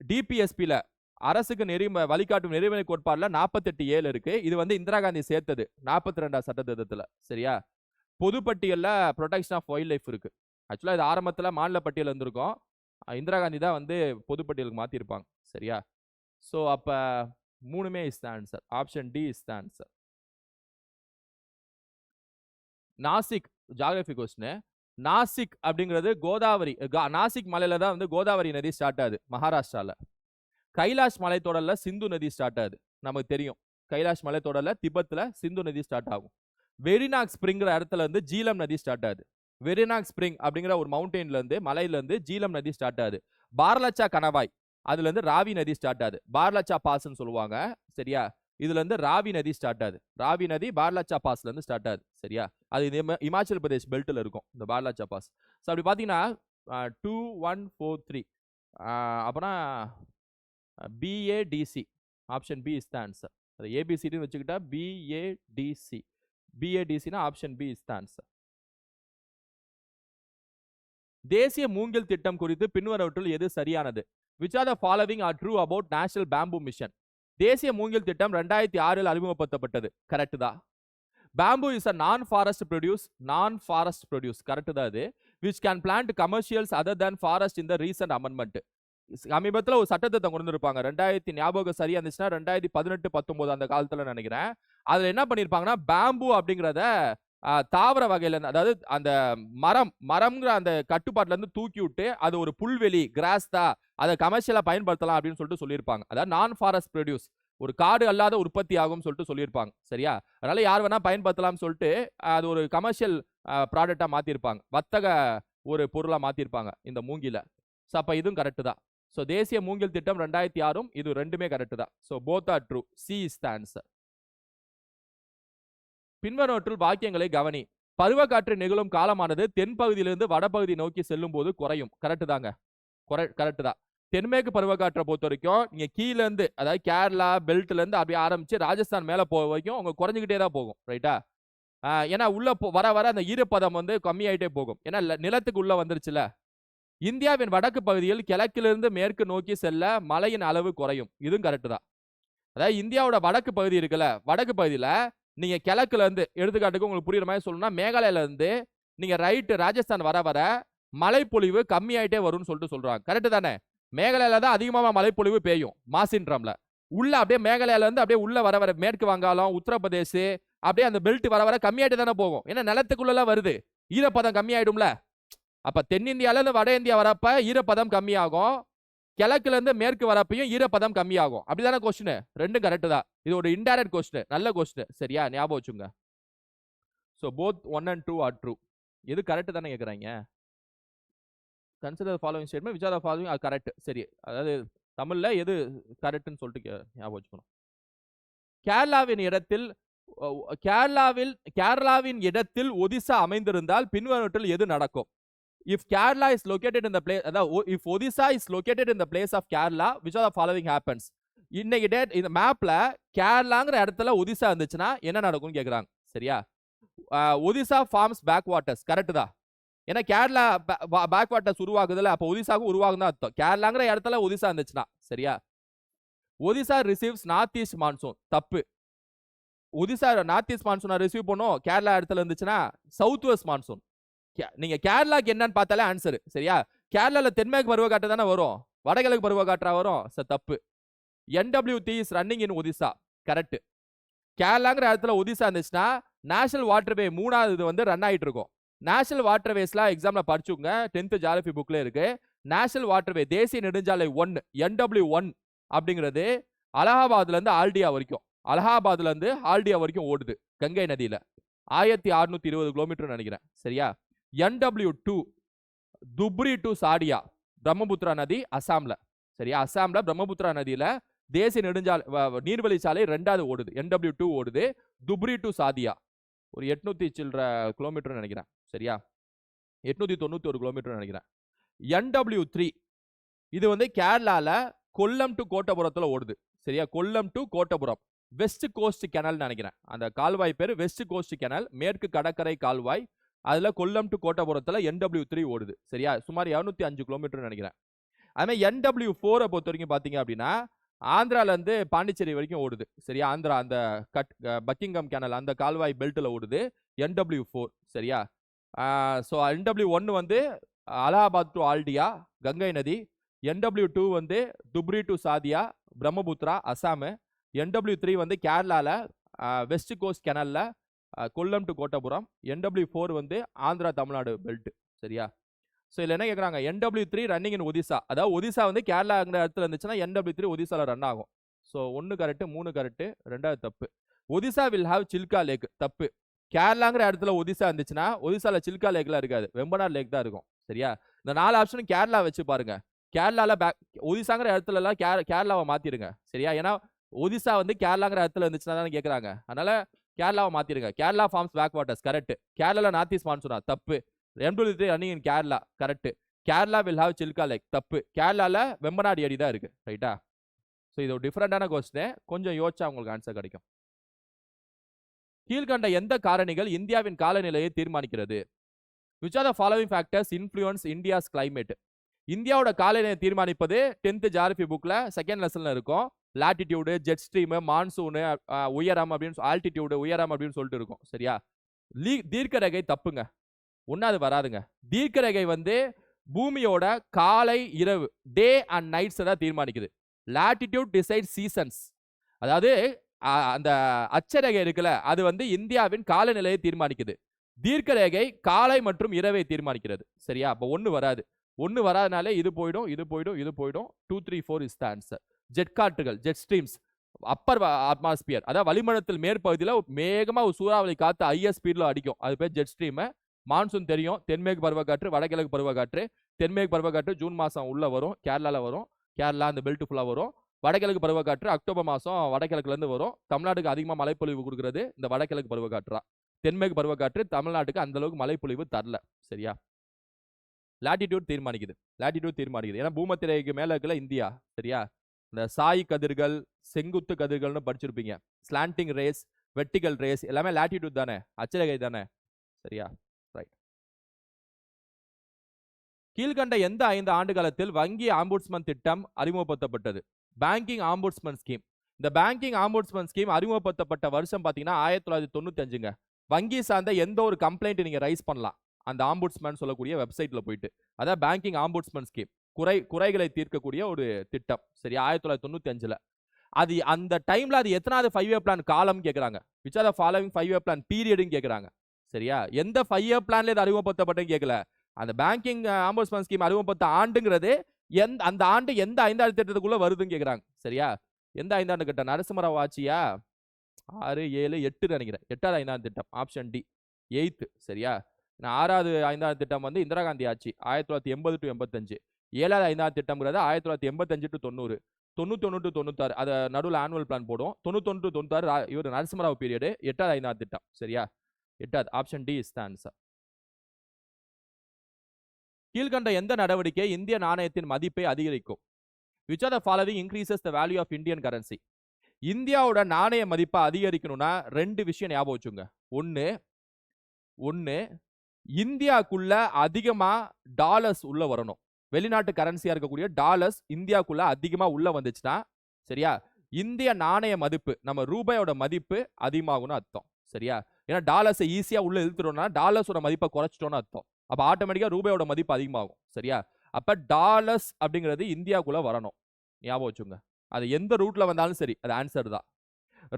டிபிஎஸ்பில அரசுக்கு வழிகாட்டும் நெறிமுறை கோட்பாடுல 48A இருக்கு. இது வந்து இந்திரா காந்தி சேர்த்தது 42ஆம் சட்ட திருத்தத்துல. சரியா? பொதுப்பட்டியல்ல ப்ரொடெக்ஷன் ஆஃப் வைல்ட் லைஃப் இருக்கு. ஆக்சுவலா இது ஆரம்பத்துல மாநில பட்டியல் இருந்திருக்கும். இந்திரா காந்தி தான் வந்து பொதுப்பட்டியலுக்கு மாத்திருப்பாங்க. சரியா? அப்ப மூணுமே is the answer. Option D is the answer. Nashik geography question. Nashik அப்படிங்கிறது கோதாவரி, நாசிக் மலையில தான் வந்து கோதாவரி நதி ஸ்டார்ட் ஆகுது மகாராஷ்டிரால. கைலாஷ் மலைத்தொடர்ல சிந்து நதி ஸ்டார்ட் ஆகுது. நமக்கு தெரியும் கைலாஷ் மலைத்தொடர்ல திபெத்ல சிந்து நதி ஸ்டார்ட் ஆகும். வெரினாக் ஸ்பிரிங்கிற இடத்துல இருந்து ஜீலம் நதி ஸ்டார்ட் ஆகுது. வெரினாக் ஸ்பிரிங் அப்படிங்கிற ஒரு மவுண்டெயின்ல இருந்து, மலையில இருந்து ஜீலம் நதி ஸ்டார்ட் ஆகுது. பார்லச்சா கணவாய், அதுல இருந்து ராவி நதி ஸ்டார்ட் ஆகுது. பார்லச்சா பாஸ்ன்னு சொல்லுவாங்க. சரியா? இதுல இருந்து ராவி நதி ஸ்டார்ட் ஆகுது. ராவி நதி பார்லச்சா பாஸ்ல இருந்து ஸ்டார்ட் ஆகுது. சரியா? அது இமாச்சல் பிரதேஷ் பெல்ட்ல இருக்கும் இந்த பார்லச்சா பாஸ். அப்படி பாத்தீங்கன்னா 2 1 4 3 அப்புறம் BADC. Option B is the answer. அது ஏபிசிடி வச்சுக்கிட்டா BADC. BADCனா option B is the answer. தேசிய மூங்கில் திட்டம் குறித்து பின்வரவற்றுள் எது சரியானது? which are the following are true about national bamboo mission? தேசிய மூங்கில் திட்டம் 2006 அறிமுகப்படுத்தப்பட்டது. கரெக்ட் தான். Bamboo is a non-forest produce. Correct தான் அது. Which can plant commercials other than forest in the recent amendment. சமீபத்தில் ஒரு சட்டத்தை கொண்டு வந்திருப்பாங்க. 2000 ஞாபகம் சரியா இருந்துச்சுன்னா 2018 19 அந்த காலத்துல நினைக்கிறேன். அதுல என்ன பண்ணிருப்பாங்கன்னா பேம்பு அப்படிங்கிறத தாவர வகையில இருந்து, அதாவது அந்த மரம்ங்கிற அந்த கட்டுப்பாட்டுல இருந்து தூக்கி விட்டு அது ஒரு புல்வெளி கிராஸ் தான், அதை கமர்ஷியலா பயன்படுத்தலாம் அப்படின்னு சொல்லிட்டு சொல்லியிருப்பாங்க. அதாவது நான் ஃபாரஸ்ட் ப்ரொடியூஸ், ஒரு காடு அல்லாத உற்பத்தி ஆகும் சொல்லிட்டு சொல்லியிருப்பாங்க. சரியா? அதனால யார் வேணா பயன்படுத்தலாம்னு சொல்லிட்டு அது ஒரு கமர்ஷியல் ப்ராடக்டா மாத்திருப்பாங்க, வர்த்தக ஒரு பொருளா மாத்திருப்பாங்க இந்த மூங்கில. ஸோ அப்ப இதுவும் கரெக்ட் தான். ஸோ தேசிய மூங்கில் திட்டம் 2006 இது ரெண்டுமே கரெக்ட் தான். So both are true. C is the answer. பின்வருவற்றுள் வாக்கியங்களை கவனி. பருவக்காற்று நிகழும் காலமானது தென்பகுதியிலிருந்து வடபகுதி நோக்கி செல்லும் போது குறையும். கரெக்ட் தாங்க, கரெக்ட் தான். தென்மேற்கு பருவக்காற்றை பொறுத்த வரைக்கும் நீங்க கீழ இருந்து, அதாவது கேரளா பெல்ட்ல இருந்து அப்படியே ஆரம்பிச்சு ராஜஸ்தான் மேல போக வரைக்கும் அவங்க குறைஞ்சிக்கிட்டே தான் போகும். ரைட்டா? ஏன்னா உள்ள வர வர அந்த ஈரப்பதம் வந்து கம்மியாயிட்டே போகும். ஏன்னா நிலத்துக்கு உள்ள வந்துருச்சுல. இந்தியாவின் வடக்கு பகுதியில் கிழக்கிலிருந்து மேற்கு நோக்கி செல்ல மழையின் அளவு குறையும். இதுவும் கரெக்ட் தான். அதாவது இந்தியாவோட வடக்கு பகுதி இருக்குல்ல, வடக்கு பகுதியில நீங்க கிழக்குல இருந்து, எடுத்துக்காட்டுக்கு உங்களுக்கு புரியுற மாதிரி சொல்லணும்னா மேகாலயில இருந்து நீங்க ரைட்டு ராஜஸ்தான் வர வர மழைப்பொழிவு கம்மியாயிட்டே வரும்னு சொல்லிட்டு சொல்றாங்க. கரெக்ட் தானே? மேகாலயில தான் அதிகமா மழைப்பொழிவு பெய்யும் மாசின்றம்ல. உள்ள அப்படியே மேகாலயில இருந்து அப்படியே உள்ள வர வர மேற்கு வங்காளம், உத்தரப்பிரதேஷ் அப்படியே அந்த பெல்ட் வர வர கம்மியாயிட்டு தானே போகும். ஏன்னா நிலத்துக்குள்ளலாம் வருது, ஈரப்பதம் கம்மியாயிடும்ல. அப்ப தென்னிந்தியால இருந்து வட இந்தியா வரப்ப ஈரப்பதம் கம்மியாகும், கிழக்குல இருந்து மேற்கு வரப்பையும் ஈரப்பதம் கம்மியாகும். அப்படிதானே கொஸ்டின்? ரெண்டும் கரெக்ட் தான். இது ஒரு இன்டைரக்ட் கொஸ்டின், நல்ல கொஸ்டின். சரியா? ஞாபகம் வச்சுங்க. So both 1 and 2 are true. எது கரெக்ட் தானே கேட்குறாங்க. Consider following statement which are the following are correct. சரி, அதாவது தமிழ்ல எது கரெக்ட்னு சொல்லிட்டு ஞாபகம் வச்சுக்கணும். கேரளாவின் இடத்தில் ஒடிசா அமைந்திருந்தால் பின்வருவற்றில் எது நடக்கும்? If Kerala is located in the place, if Odisha is located in the place of Kerala, which are the following happens? இன்னைக்கு டேட் இந்த மேப்ல கேரளாங்கிற இடத்துல ஒடிசா இருந்துச்சுன்னா என்ன நடக்கும்னு கேக்குறாங்க. சரியா? Odisha forms back waters. Correct தான். ஏன்னா கேரளா பேக் வாட்டர்ஸ் உருவாகுதுல, அப்போ ஒடிசாவுக்கு உருவாகுதான் அர்த்தம். கேரளாங்கிற இடத்துல ஒடிசா இருந்துச்சுன்னா. சரியா? Odisha receives north east monsoon. தப்பு. ஒடிசா நார்த் ஈஸ்ட் மான்சூனை ரிசீவ் பண்ணும் கேரளா இடத்துல இருந்துச்சுன்னா சவுத் வெஸ்ட் மான்சூன். நீங்க கேரளாக்கு என்னன்னு பார்த்தாலே ஆன்சர். சரியா? கேரளால தென்மேற்கு பருவக்காற்று தானே வரும், வடகிழக்கு பருவக்காற்றா வரும். தப்பு. NWT is running in Odisha. Correct. கேரளாங்கிற இடத்துல ஒடிசா இருந்துச்சுன்னா நேஷனல் வாட்டர்வே 3வது வந்து ரன் ஆயிட்டு இருக்கும். நேஷனல் வாட்டர்வேஸ்லாம் எக்ஸாம்ல படிச்சுங்க, 10th ஜியாகிரபி புக்ல இருக்கு. நேஷனல் வாட்டர்வே தேசிய நெடுஞ்சாலை 1 NW1 அப்படிங்கிறது அலகாபாத்ல இருந்து ஆல்டியா வரைக்கும், அலகாபாத்ல இருந்து ஆல்டியா வரைக்கும் ஓடுது கங்கை நதியில. 1620 கிலோமீட்டர் நினைக்கிறேன். சரியா? NW2 Dhubri to Shadia, Brahmaputra நதி அசாம்ல. சரியா? அசாம்ல பிரம்மபுத்திரா நதியில தேசிய நெடுஞ்சாலை நீர்வழி சாலை 2வது ஓடுது, NW2 ஓடுது. துப்ரி டு சாதியா ஒரு 800 சில்ற கிலோமீட்டர் நினைக்கிறேன். சரியா? 891 கிலோமீட்டர் நினைக்கிறேன். NW3 இது வந்து கேரளால கொல்லம் டு கோட்டபுரத்துல ஓடுது. சரியா? Kollam to Kottapuram west coast canal நினைக்கிறேன். அந்த கால்வாய் பேரு வெஸ்ட் கோஸ்ட் கெனல், மேற்கு கடற்கரை கால்வாய். அதுல கொல்லம் டு கோட்டபுரத்துல NW3 ஓடுது. சரியா? சுமார் 205 கிலோமீட்டர் நினைக்கிறேன். அதுமாதிரி NW4 பொறுத்த வரைக்கும் பாத்தீங்க அப்படின்னா ஆந்திரால இருந்து பாண்டிச்சேரி வரைக்கும் ஓடுது. சரியா? ஆந்திரா அந்த பக்கிங்கம் கேனல் அந்த கால்வாய் பெல்ட்ல ஓடுது NW4. சரியா? ஸோ NW1 வந்து அலகாபாத் டு ஆல்டியா கங்கை நதி. NW2 வந்து துப்ரி டு சாதியா பிரம்மபுத்திரா அசாமு. NW3 வந்து கேரளால வெஸ்ட் கோஸ்ட் கெனல்ல கொல்லம் டு கோட்டபுரம். NW4 வந்து ஆந்திரா தமிழ்நாடு பெல்ட். சரியா? ஸோ இதில் என்ன கேட்குறாங்க? NW3 running in Odisha. அதாவது ஒடிசா வந்து கேரளாங்கிற இடத்துல இருந்துச்சுன்னா NW3 ஒடிசால ரன் ஆகும். ஸோ 1 கரெக்ட், 3 கரெக்ட், 2வது தப்பு. Odisha will have Chilika lake. தப்பு. கேரளாங்கிற இடத்துல ஒடிசா இருந்துச்சுன்னா ஒடிசால சில்கா லேக்லாம் இருக்காது, வெம்பனார் லேக் தான் இருக்கும். சரியா? இந்த 4 ஆப்ஷனும் கேரளா வச்சு பாருங்க. கேரளால ஒடிசாங்கிற இடத்துல எல்லாம் கேரளாவை மாத்திருங்க. சரியா? ஏன்னா ஒடிசா வந்து கேரளாங்கிற இடத்துல இருந்துச்சுன்னா தான் கேட்குறாங்க. அதனால கேரளாவை மாத்திருங்க. Kerala forms back waters. Correct. கேரளால நார்த் ஈஸ்ட் மான்சூனா? தப்பு. NW3 running in Kerala. Correct. Kerala will have Chilika lake. தப்பு. கேரளால வெம்பனாடி அடி தான் இருக்கு. ரைட்டா? ஸோ இது ஒரு டிஃபரெண்டான கொஸ்டின், கொஞ்சம் யோசிச்சா உங்களுக்கு ஆன்சர் கிடைக்கும். கீழ்கண்ட எந்த காரணிகள் இந்தியாவின் காலநிலையை தீர்மானிக்கிறது? Which are the following factors influence India's climate? இந்தியாவோட காலநிலையை தீர்மானிப்பது 10th ஜியாகிரபி புக்ல செகண்ட் லெசன்ல இருக்கும். லாட்டிடியூடு, ஜெட் ஸ்ட்ரீம், மான்சூனு, உயரம் அப்படின்னு ஆல்டிடியூடு, உயரம் அப்படின்னு சொல்லிட்டு இருக்கும். சரியா? தீர்க்க ரேகை தப்புங்க. ஒன்னாவது வராதுங்க. தீர்க்க ரேகை வந்து பூமியோட காலை இரவு, டே அண்ட் நைட்ஸ் தான் தீர்மானிக்குது. Latitude decide seasons. அதாவது அந்த அச்சரேகை இருக்குல்ல, அது வந்து இந்தியாவின் காலநிலையை தீர்மானிக்குது. தீர்க்க ரேகை காலை மற்றும் இரவை தீர்மானிக்கிறது. சரியா? அப்ப ஒன்னு வராது. ஒன்னு வராதனாலே இது போயிடும், இது போயிடும், இது போயிடும். 2, 3, 4 இஸ் த ஆன்சர். ஜெட் காற்றுகள், ஜெட் ஸ்ட்ரீம்ஸ், அப்பர் அட்மாஸ்பியர், அதாவது வளிமண்டலத்தில் மேற்பகுதியில் மேகமா ஒரு சூறாவளி காத்து ஹையர் ஸ்பீட்ல அடிக்கும். அது பேர் ஜெட் ஸ்ட்ரீம். மான்சூன் தெரியும், தென்மேற்கு பருவக்காற்று, வடகிழக்கு பருவக்காற்று. தென்மேற்கு பருவக்காற்று ஜூன் மாசம் உள்ள வரும், கேரளால வரும். கேரளா அந்த பெல்ட் ஃபுல்லா வரும். வடகிழக்கு பருவக்காற்று அக்டோபர் மாசம் வடகிழக்குல இருந்து வரும். தமிழ்நாட்டுக்கு அதிகமா மழைப்பொழிவு கொடுக்கிறது இந்த வடகிழக்கு பருவக்காற்றா. தென்மேற்கு பருவக்காற்று தமிழ்நாட்டுக்கு அந்த அளவுக்கு மழைப்பொழிவு தரல. சரியா? லாட்டிடியூட் தீர்மானிக்குது. லாட்டிடியூட் தீர்மானிக்குது. ஏன்னா பூமத்திரைக்கு மேல இருக்கல இந்தியா. சரியா? இந்த சாய் கதிர்கள், செங்குத்து கதிர்கள்னு படிச்சிருப்பீங்க. ஸ்லாண்டிங் ரேஸ், வெர்டிகல் ரேஸ் எல்லாமே லாட்டிடியூட் தானே, அச்சரேகை தானே. சரியா? ரைட். கீழ்கண்ட எந்த 5 ஆண்டு காலத்தில் வங்கி ஆம்புட்ஸ்மன் திட்டம் அறிமுகப்படுத்தப்பட்டது? Banking ombudsman scheme. இந்த பேங்கிங் ஆம்புட்ஸ்மன் ஸ்கீம் அறிமுகப்படுத்தப்பட்ட வருஷம் பாத்தீங்கன்னா 1995ங்க. வங்கி சார்ந்த எந்த ஒரு கம்ப்ளைண்ட் நீங்க ரைஸ் பண்ணலாம் அந்த ஆம்புட்ஸ்மன் சொல்லக்கூடிய வெப்சைட்ல போயிட்டு. அதான் பேங்கிங் ஆம்புட்ஸ்மன் ஸ்கீம். குறைகளை தீர்க்கக்கூடிய ஒரு திட்டம். சரியா? 1995ல. அது அந்த டைம்ல அது எத்தனாவது 5-year பிளான் காலம் கேக்குறாங்க. Which are the following 5-year plan பீரியட்னு கேக்குறாங்க. சரியா? எந்த 5-year பிளான்ல இது அறிமுகப்படுத்தப்பட்டன்னு கேட்கல. அந்த பேங்கிங் ஆம்புட்ஸ்மன் ஸ்கீம் அறிமுகப்படுத்த ஆண்டுங்கிறது அந்த ஆண்டு எந்த 5ஆண்டு திட்டத்துக்குள்ள வருதுன்னு கேக்குறாங்க. சரியா? எந்த 5ஆண்டு திட்டம்? நரசிம்மராவ் ஆட்சியா? 6, 7, 8 நினைக்கிறேன். 8வது 5ஆண்டு திட்டம். Option D 8th. சரியா? 6வது 5ஆண்டு திட்டம் வந்து இந்திரா காந்தி ஆட்சி 1980 to 85. 7வது 5ஆண்டு திட்டம்ங்கிறது 1985 to 90. 91 to 96 அத நடுவுல ஆனுவல் பிளான் போடும். 91 to 96 இவர் நரசிம்மராவ் பீரியட். 8வது 5ஆண்டு திட்டம். சரியா? 8வது. Option D is the answer. கீழ்கண்ட எந்த நடவடிக்கை இந்திய நாணயத்தின் மதிப்பை அதிகரிக்கும்? Which are the following increases the value of Indian currency? இந்தியாவோட நாணய மதிப்பை அதிகரிக்கணும்னா 2 விஷயம் ஞாபகம் வச்சுங்க. ஒன்னு இந்தியாக்குள்ள அதிகமா டாலர்ஸ் உள்ள வரணும். வெளிநாட்டு கரன்சியா இருக்கக்கூடிய டாலர்ஸ் இந்தியாக்குள்ள அதிகமா உள்ள வந்துச்சுன்னா, சரியா, இந்திய நாணய மதிப்பு, நம்ம ரூபாயோட மதிப்பு அதிகமாகும்னு அர்த்தம். சரியா? ஏன்னா டாலர்ஸ் ஈஸியா உள்ள இழுத்துட்டோம்னா டாலர்ஸோட மதிப்பை குறைச்சிட்டோம்னு அர்த்தம். அப்ப ஆட்டோமேட்டிக்கா ரூபாயோட மதிப்பு அதிகமாகும். சரியா? அப்ப டாலர்ஸ் அப்படிங்கிறது இந்தியாக்குள்ள வரணும். ஞாபகம் வச்சுங்க. அது எந்த ரூட்ல வந்தாலும் சரி, அது ஆன்சர் தான்.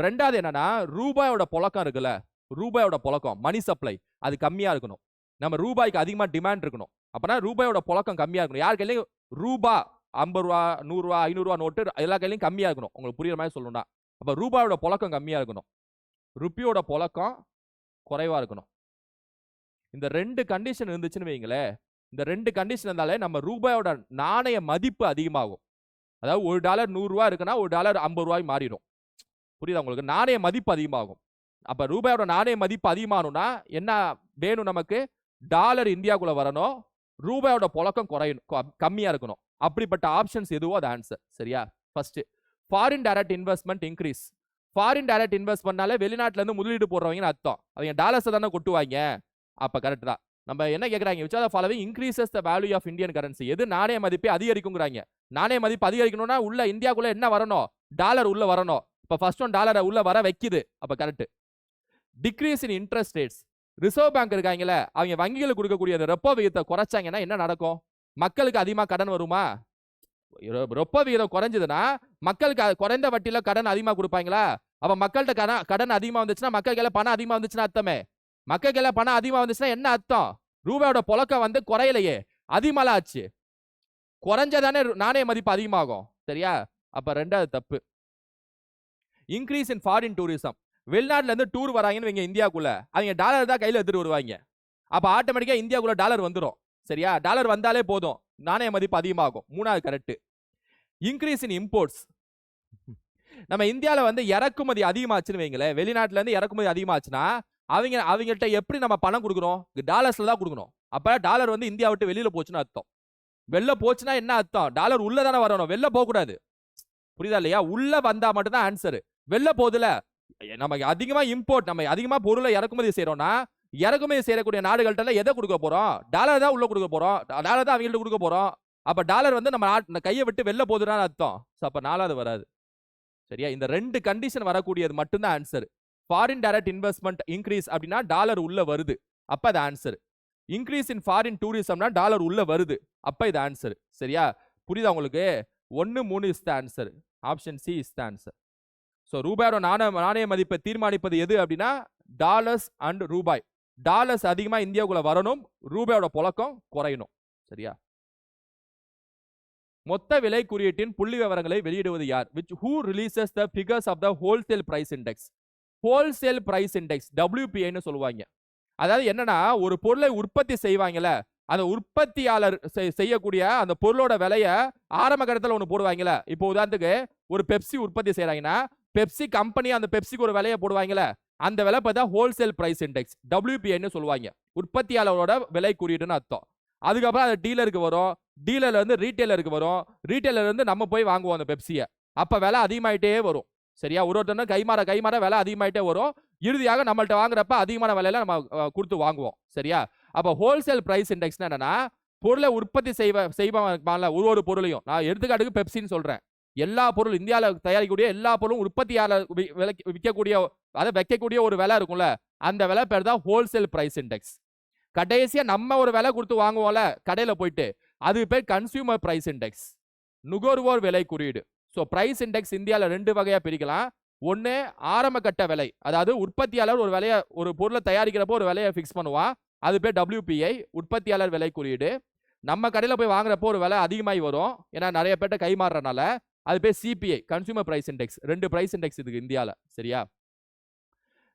ரெண்டாவது என்னன்னா, ரூபாயோட புழக்கம் இருக்குல்ல, ரூபாயோட புழக்கம், மணி சப்ளை, அது கம்மியா இருக்கணும். நம்ம ரூபாய்க்கு அதிகமா டிமாண்ட் இருக்கணும். அப்பனா ரூபாயோட புழக்கம் கம்மியா இருக்கணும். யார் கையிலையும் ரூபா 50 ரூபா, 100 ரூபா, 500 ரூபா நோட்டு எல்லா கையிலையும் கம்மியா இருக்கணும். உங்களுக்கு புரியுற மாதிரி சொல்லணும்னா, அப்ப ரூபாயோட புழக்கம் கம்மியா இருக்கணும். ருப்பியோட புழக்கம் குறைவா இருக்கணும். இந்த 2 கண்டிஷன் இருந்துச்சுன்னு வைங்களே, இந்த 2 கண்டிஷன் இருந்தாலே நம்ம ரூபாயோட நாணய மதிப்பு அதிகமாகும். அதாவது $1 100 ரூபா இருக்குன்னா $1 50 ரூபாய் மாறிடும். புரியுதா உங்களுக்கு? நாணய மதிப்பு அதிகமாகும். அப்ப ரூபாயோட நாணய மதிப்பு அதிகமாகணும்னா என்ன வேணும் நமக்கு? டாலர் இந்தியாக்குள்ள வரணும், ரூபாயோட புழக்கம் குறையணும், கம்மியா இருக்கணும். அப்படிப்பட்ட ஆப்ஷன்ஸ் எதுவோ அது ஆன்சர். சரியா? First, foreign direct investment increase. Foreign direct இன்வெஸ்ட்மெண்ட்னால வெளிநாட்டுல இருந்து முதலீடு போடுறவங்கன்னு அர்த்தம். அவங்க டாலர்ஸ் தானே கொட்டுவாங்க. அப்ப கரெக்ட் தான். நம்ம என்ன கேக்குறாங்க? which are the following increases the value of Indian currency? எது நாணய மதிப்பை அதிகரிக்கும்ங்கறாங்க. நாணய மதிப்பு அதிகரிக்கணும்னா உள்ள இந்தியாக்குள்ள என்ன வரணும்? டாலர் உள்ள வரணும். இப்ப ஃபர்ஸ்ட் ஒன் டாலரை உள்ள வர வைக்குது. அப்ப correct. Decrease in interest rates. Reserve bank இருக்காங்கல்ல, அவங்க வங்கிகளுக்கு கொடுக்கக்கூடிய ரெப்போ விகிதத்தை குறைச்சாங்கன்னா என்ன நடக்கும்? மக்களுக்கு அதிகமா கடன் வருமா? ரெப்போ விகிதம் குறைஞ்சதுன்னா மக்களுக்கு குறைந்த வட்டியில கடன் அதிகமா கொடுப்பாங்களா? அப்ப மக்கள்கிட்ட கடன் அதிகமா வந்துச்சுன்னா மக்கள் கையில பணம் அதிகமா வந்துச்சுன்னா அர்த்தமே. மக்கள் கையில பணம் அதிகமா வந்துச்சுன்னா என்ன அர்த்தம்? ரூபாயோட புழக்கம் வந்து குறையலையே, அதிகமால ஆச்சு. குறைஞ்சதானே நாணய மதிப்பு அதிகமாகும். சரியா? அப்ப ரெண்டாவது தப்பு. Increase in foreign tourism. வெளிநாட்டுல இருந்து டூர் வராங்கன்னு வைங்க இந்தியாக்குள்ள, அவங்க டாலர் தான் கையில எடுத்துட்டு வருவாங்க. அப்ப ஆட்டோமேட்டிக்கா இந்தியாக்குள்ள டாலர் வந்துடும். சரியா? டாலர் வந்தாலே போதும், நாணய மதிப்பு அதிகமாகும். மூணாவது கரெக்ட். Increase in imports. நம்ம இந்தியால வந்து இறக்குமதி அதிகமாச்சுன்னு வைங்களேன், வெளிநாட்டுல இருந்து இறக்குமதி அதிகமாச்சுன்னா அவங்கள்ட்ட எப்படி நம்ம பணம் கொடுக்குறோம்? டாலர்ஸ்ல தான் கொடுக்கணும். அப்ப டாலர் வந்து இந்தியா விட்டு வெளியில போச்சுன்னு அர்த்தம். வெளில போச்சுன்னா என்ன அர்த்தம்? டாலர் உள்ள தானே வரணும், வெளில போக கூடாது. புரியுதா இல்லையா? உள்ள வந்தா மட்டும் தான் ஆன்சர். வெளில போகுதுல, நம்ம அதிகமா இம்போர்ட், நம்ம அதிகமா பொருளை இறக்குமதி செய்யறோம்னா, இறக்குமதி செய்யக்கூடிய நாடுகள்கிட்ட எதை கொடுக்க போறோம்? டாலர் தான் உள்ள கொடுக்க போறோம். டாலர் தான் அவங்கள்ட்ட கொடுக்க போறோம். அப்ப டாலர் வந்து நம்ம கையை விட்டு வெளில போகுதுன்னு அர்த்தம். அப்ப 4வது வராது. சரியா? இந்த 2 கண்டிஷன் வரக்கூடியது மட்டும்தான் answer. Foreign direct investment increase அப்படின்னா டாலர் உள்ள வருது, அப்ப அது ஆன்சர். இன்க்ரீஸ் இன் ஃபாரின் டூரிசம்னா டாலர் உள்ள வருது, அப்ப இது ஆன்சர். சரியா? புரியுதா உங்களுக்கு? 1, 3 is the answer. Option C is the answer. So ரூபாயோட நாணய மதிப்பை தீர்மானிப்பது எது அப்படின்னா டாலர்ஸ் அண்ட் ரூபாய். டாலர்ஸ் அதிகமா இந்தியாவுக்குள்ள வரணும், ரூபாயோட புழக்கம் குறையணும். சரியா? மொத்த விலை குறியீட்டின் புள்ளி விவரங்களை வெளியிடுவது யார்? who releases the figures of the wholesale price index? wholesale price index WPI ன்னு சொல்லுவாங்க. அதாவது என்னன்னா ஒரு பொருளை உற்பத்தி செய்வாங்கல, அந்த உற்பத்தியாளர் செய்யக்கூடிய அந்த பொருளோட விலைய ஆரம்ப கட்டத்தில் ஒன்று போடுவாங்கல. இப்போ உதாரணத்துக்கு ஒரு பெப்சி உற்பத்தி செய்யறாங்கன்னா பெப்சி கம்பெனி அந்த பெப்சிக்கு ஒரு விலையை போடுவாங்கல, அந்த விலை பார்த்தா ஹோல்சேல் பிரைஸ் இண்டெக்ஸ் WPI சொல்லுவாங்க. உற்பத்தியாளரோட விலை குறியீடுன்னு அர்த்தம். அதுக்கப்புறம் அது டீலருக்கு வரும், டீலர்ல இருந்து ரீட்டைலருக்கு வரும், ரீட்டைலர் இருந்து நம்ம போய் வாங்குவோம் அந்த பெப்சியை. அப்ப விலை அதிகமாயிட்டே வரும். சரியா? ஒருத்தர் கைமாற விலை அதிகமாயிட்டே வரும். இறுதியாக நம்மள்ட்ட வாங்குறப்ப அதிகமான விலையில நம்ம கொடுத்து வாங்குவோம். சரியா? அப்ப ஹோல்சேல் பிரைஸ் இண்டெக்ஸ் என்னன்னா பொருளை உற்பத்தி செய்வாங்க ஒரு பொருளையும். நான் எடுத்துக்காட்டுக்கு பெப்சின்னு சொல்றேன். எல்லா பொருளும் இந்தியாவில் தயாரிக்கக்கூடிய எல்லா பொருளும் உற்பத்தியாளர் விற்கக்கூடிய அதை வைக்கக்கூடிய ஒரு விலை இருக்கும்ல, அந்த விலை பேர் தான் ஹோல்சேல் பிரைஸ் இண்டெக்ஸ். கடைசியா நம்ம ஒரு விலை கொடுத்து வாங்குவோம்ல கடையில போயிட்டு, அது பேர் கன்சியூமர் பிரைஸ் இண்டெக்ஸ், நுகர்வோர் விலை குறியீடு. ஸோ பிரைஸ் இண்டெக்ஸ் இந்தியாவில் 2 வகையா பிரிக்கலாம். ஒன்னு ஆரம்ப கட்ட விலை, அதாவது உற்பத்தியாளர் ஒரு விலையை ஒரு பொருளை தயாரிக்கிறப்போ ஒரு விலையை ஃபிக்ஸ் பண்ணுவான், அது பேர் WPI உற்பத்தியாளர் விலை குறியீடு. நம்ம கடையில் போய் வாங்குறப்போ ஒரு விலை அதிகமாகி வரும், ஏன்னா நிறைய பேர்ட்ட கை மாறுறனால, அது பேர் CPI consumer price index. 2 price index இதுக்கு இந்தியாவில். சரியா?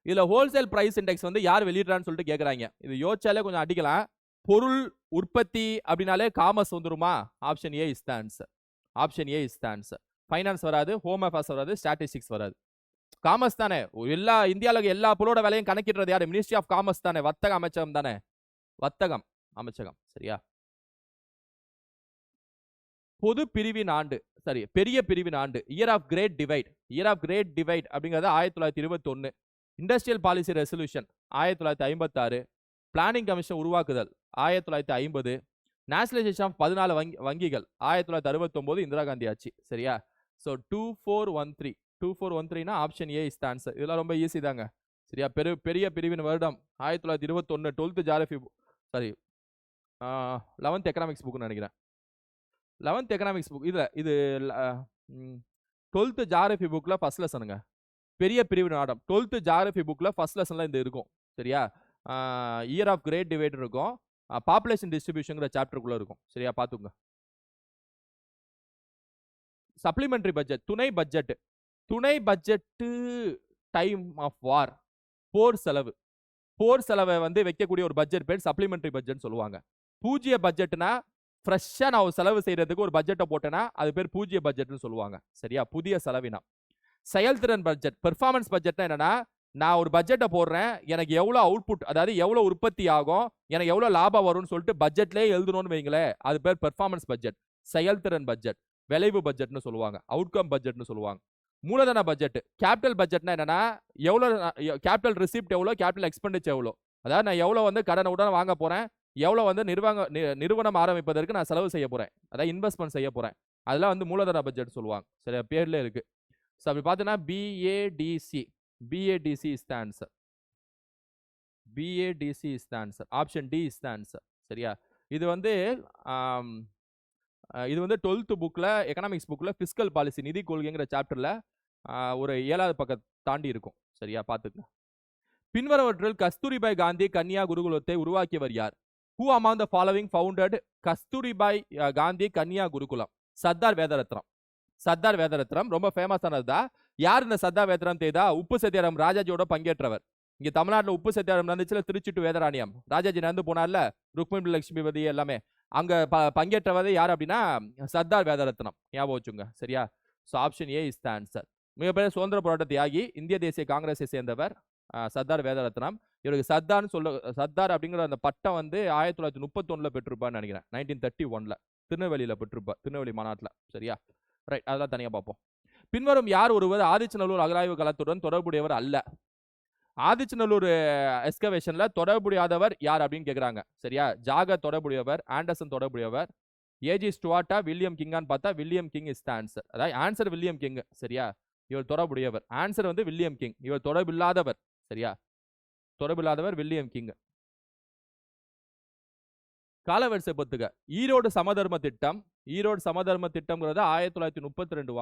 இதுல ஹோல்சேல் பிரைஸ் இண்டெக்ஸ் வந்து யார் வெளியிடுறான்னு சொல்லிட்டு கேட்குறாங்க. இது யோசிச்சாலே கொஞ்சம் அடிக்கலாம். பொருள் உற்பத்தி அப்படின்னாலே காமர்ஸ் வந்துருமா? Option A is the answer. Option A is the answer. Finance வராது, ஹோம் அஃபேர்ஸ் வராது, ஸ்டாட்டிஸ்டிக்ஸ் வராது. காமர்ஸ் தானே. எல்லா இந்தியாவில் எல்லா பொருளோட விலையும் கணக்கிடுறது யாரு? மினிஸ்ட்ரி ஆஃப் காமர்ஸ் தானே, வர்த்தக அமைச்சகம் தானே, வர்த்தகம் அமைச்சகம். சரியா? பொது பிரிவின் ஆண்டு, சரி பெரிய பிரிவின் ஆண்டு, year of great divide. Year of great divide அப்படிங்கிறது 1921. Industrial policy resolution 1956. Planning commission உருவாக்குதல் 1950. நேஷனலைசேஷன் ஆஃப் 14 வங்கிகள் 1969 இந்திரா காந்தி ஆட்சி. சரியா? ஸோ 2413 2413னா option A is the answer. இதெல்லாம் ரொம்ப ஈஸி தாங்க. சரியா? பெரிய பிரிவின் வருடம் 1921. 12th geography, sorry 11th economics புக்னு நினைக்கிறேன். 11th எக்கனாமிக்ஸ் புக் இது 12th ஜாகிரபி புக்ல ஃபர்ஸ்ட் லெசனுங்க. பெரிய பிரிவின் ஆடம் 12th ஜாகிரபி புக்ல ஃபர்ஸ்ட் லெசன்ல இந்த இருக்கும். சரியா? இயர் ஆஃப் கிரேட் டிவைட் இருக்கும், பாப்புலேஷன் டிஸ்ட்ரிபியூஷன்ங்கிற சாப்டருக்குள்ள இருக்கும். சரியா? பாத்துங்க. சப்ளிமெண்டரி பட்ஜெட், துணை பட்ஜெட். துணை பட்ஜெட் டைம் ஆஃப் வார், போர் செலவு. போர் செலவை வந்து வைக்கக்கூடிய ஒரு பட்ஜெட் பேர் சப்ளிமெண்டரி பட்ஜெட் சொல்லுவாங்க. பூஜ்ய பட்ஜெட்னா ஃப்ரெஷ்ஷா நான் ஒரு செலவு செய்யறதுக்கு ஒரு பட்ஜெட்டை போட்டேன்னா அது பேர் பூஜ்ய பட்ஜெட்னு சொல்லுவாங்க. சரியா? புதிய செலவினா. செயல்திறன் பட்ஜெட், பெர்ஃபார்மன்ஸ் பட்ஜெட்னா என்னன்னா நான் ஒரு பட்ஜெட்டை போடுறேன், எனக்கு எவ்வளவு அவுட்புட், அதாவது எவ்வளவு உற்பத்தி ஆகும், எனக்கு எவ்வளவு லாபம் வரும்னு சொல்லிட்டு பட்ஜெட்லேயே எழுதணும்னு வைங்களேன், அது பேர் பெர்ஃபார்மன்ஸ் பட்ஜெட். செயல்திறன் பட்ஜெட், விளைவு பட்ஜெட்னு சொல்லுவாங்க, அவுட்கம் பட்ஜெட்னு சொல்லுவாங்க. மூலதன பட்ஜெட், கேபிட்டல் பட்ஜெட்னா என்னன்னா எவ்வளவு கேபிட்டல் ரிசிப்ட் எவ்வளோ, கேபிட்டல் எக்ஸ்பெண்டிச்சர் எவ்வளோ, அதாவது நான் எவ்வளோ வந்து கடனை உடனே வாங்க போறேன், எவ்வளோ வந்து நிறுவனம் ஆரம்பிப்பதற்கு நான் செலவு செய்ய போறேன், அதாவது இன்வெஸ்ட்மெண்ட் செய்ய போறேன், அதெல்லாம் வந்து மூலதன பட்ஜெட் சொல்லுவாங்க. சரியா? பேர்ல இருக்கு. ஸோ அப்படி பார்த்தீங்கன்னா BADC is the answer. BADC is the answer. Option D is the answer. சரியா? இது வந்து 12th புக்ல எக்கனாமிக்ஸ் புக்ல பிஸ்கல் பாலிசி நிதி கொள்கைங்கிற சாப்டர்ல ஒரு 7வது பக்கம் தாண்டி இருக்கும். சரியா? பாத்துக்க. பின்வருவற்றில் கஸ்தூரிபாய் காந்தி கன்யா குருகுலத்தை உருவாக்கியவர் யார்? Who among the following founded Kasturibai Gandhi கன்யா குருகுலம்? சர்தார் வேதரத்னம். சர்தார் வேதரத்னம் ரொம்ப ஃபேமஸானதுதான். யார் இந்த சர்தார் வேதரத்னம் தேதா? உப்பு சத்தியாகிரகம் ராஜாஜியோட பங்கேற்றவர். இங்க தமிழ்நாட்டில் உப்பு சத்தியாகிரகம் நடந்துச்சுல, திருச்சி டு வேதராணியம், ராஜாஜி நடந்து போனார்ல, ருக்மிணி லட்சுமிபதி எல்லாமே, அங்க பங்கேற்றவர் யார் அப்படின்னா சர்தார் வேதரத்னம். ஞாபகம் வச்சுங்க. சரியா? So option A is the answer. மிகப்பெரிய சுதந்திர போராட்ட தியாகி, இந்திய தேசிய காங்கிரஸை சேர்ந்தவர் சர்தார் வேதரத்னம். இவருக்கு சர்தார் அப்படிங்கிற அந்த பட்டம் வந்து 1931 பெற்றிருப்பான்னு நினைக்கிறேன். 1931 திருநெல்வேலியில பெற்றிருப்பார், திருநெல்வேலி மாநாட்டில். சரியா? ரைட், அதெல்லாம் தனியா பார்ப்போம். பின்வரும் யார் ஒருவர் ஆதிச்சநல்லூர் அகழாய்வு களத்துடன் தொடர்புடையவர் அல்ல? ஆதிச்சநல்லூர் எஸ்கவேஷன்ல தொடர்புடையாதவர் யார் அப்படின்னு கேட்குறாங்க. சரியா? ஜாகர் தொடர்புடையவர், ஆண்டர்சன் தொடர்புடையவர், ஏஜி ஸ்டுவார்ட்டா வில்லியம் கிங்கான்னு பார்த்தா William king is the answer. அதாவது ஆன்சர் வில்லியம் கிங். சரியா, இவர் தொடர்புடையவர். ஆன்சர் வந்து வில்லியம் கிங், இவர் தொடர்பில்லாதவர். சரியா, தொடர்பில்லாதவர் வில்லியம் கிங். காலவரிசை பொத்துக. ஈரோடு சமதர்ம திட்டம். ஈரோடு சமதர்ம திட்டம்ங்கிறது 1932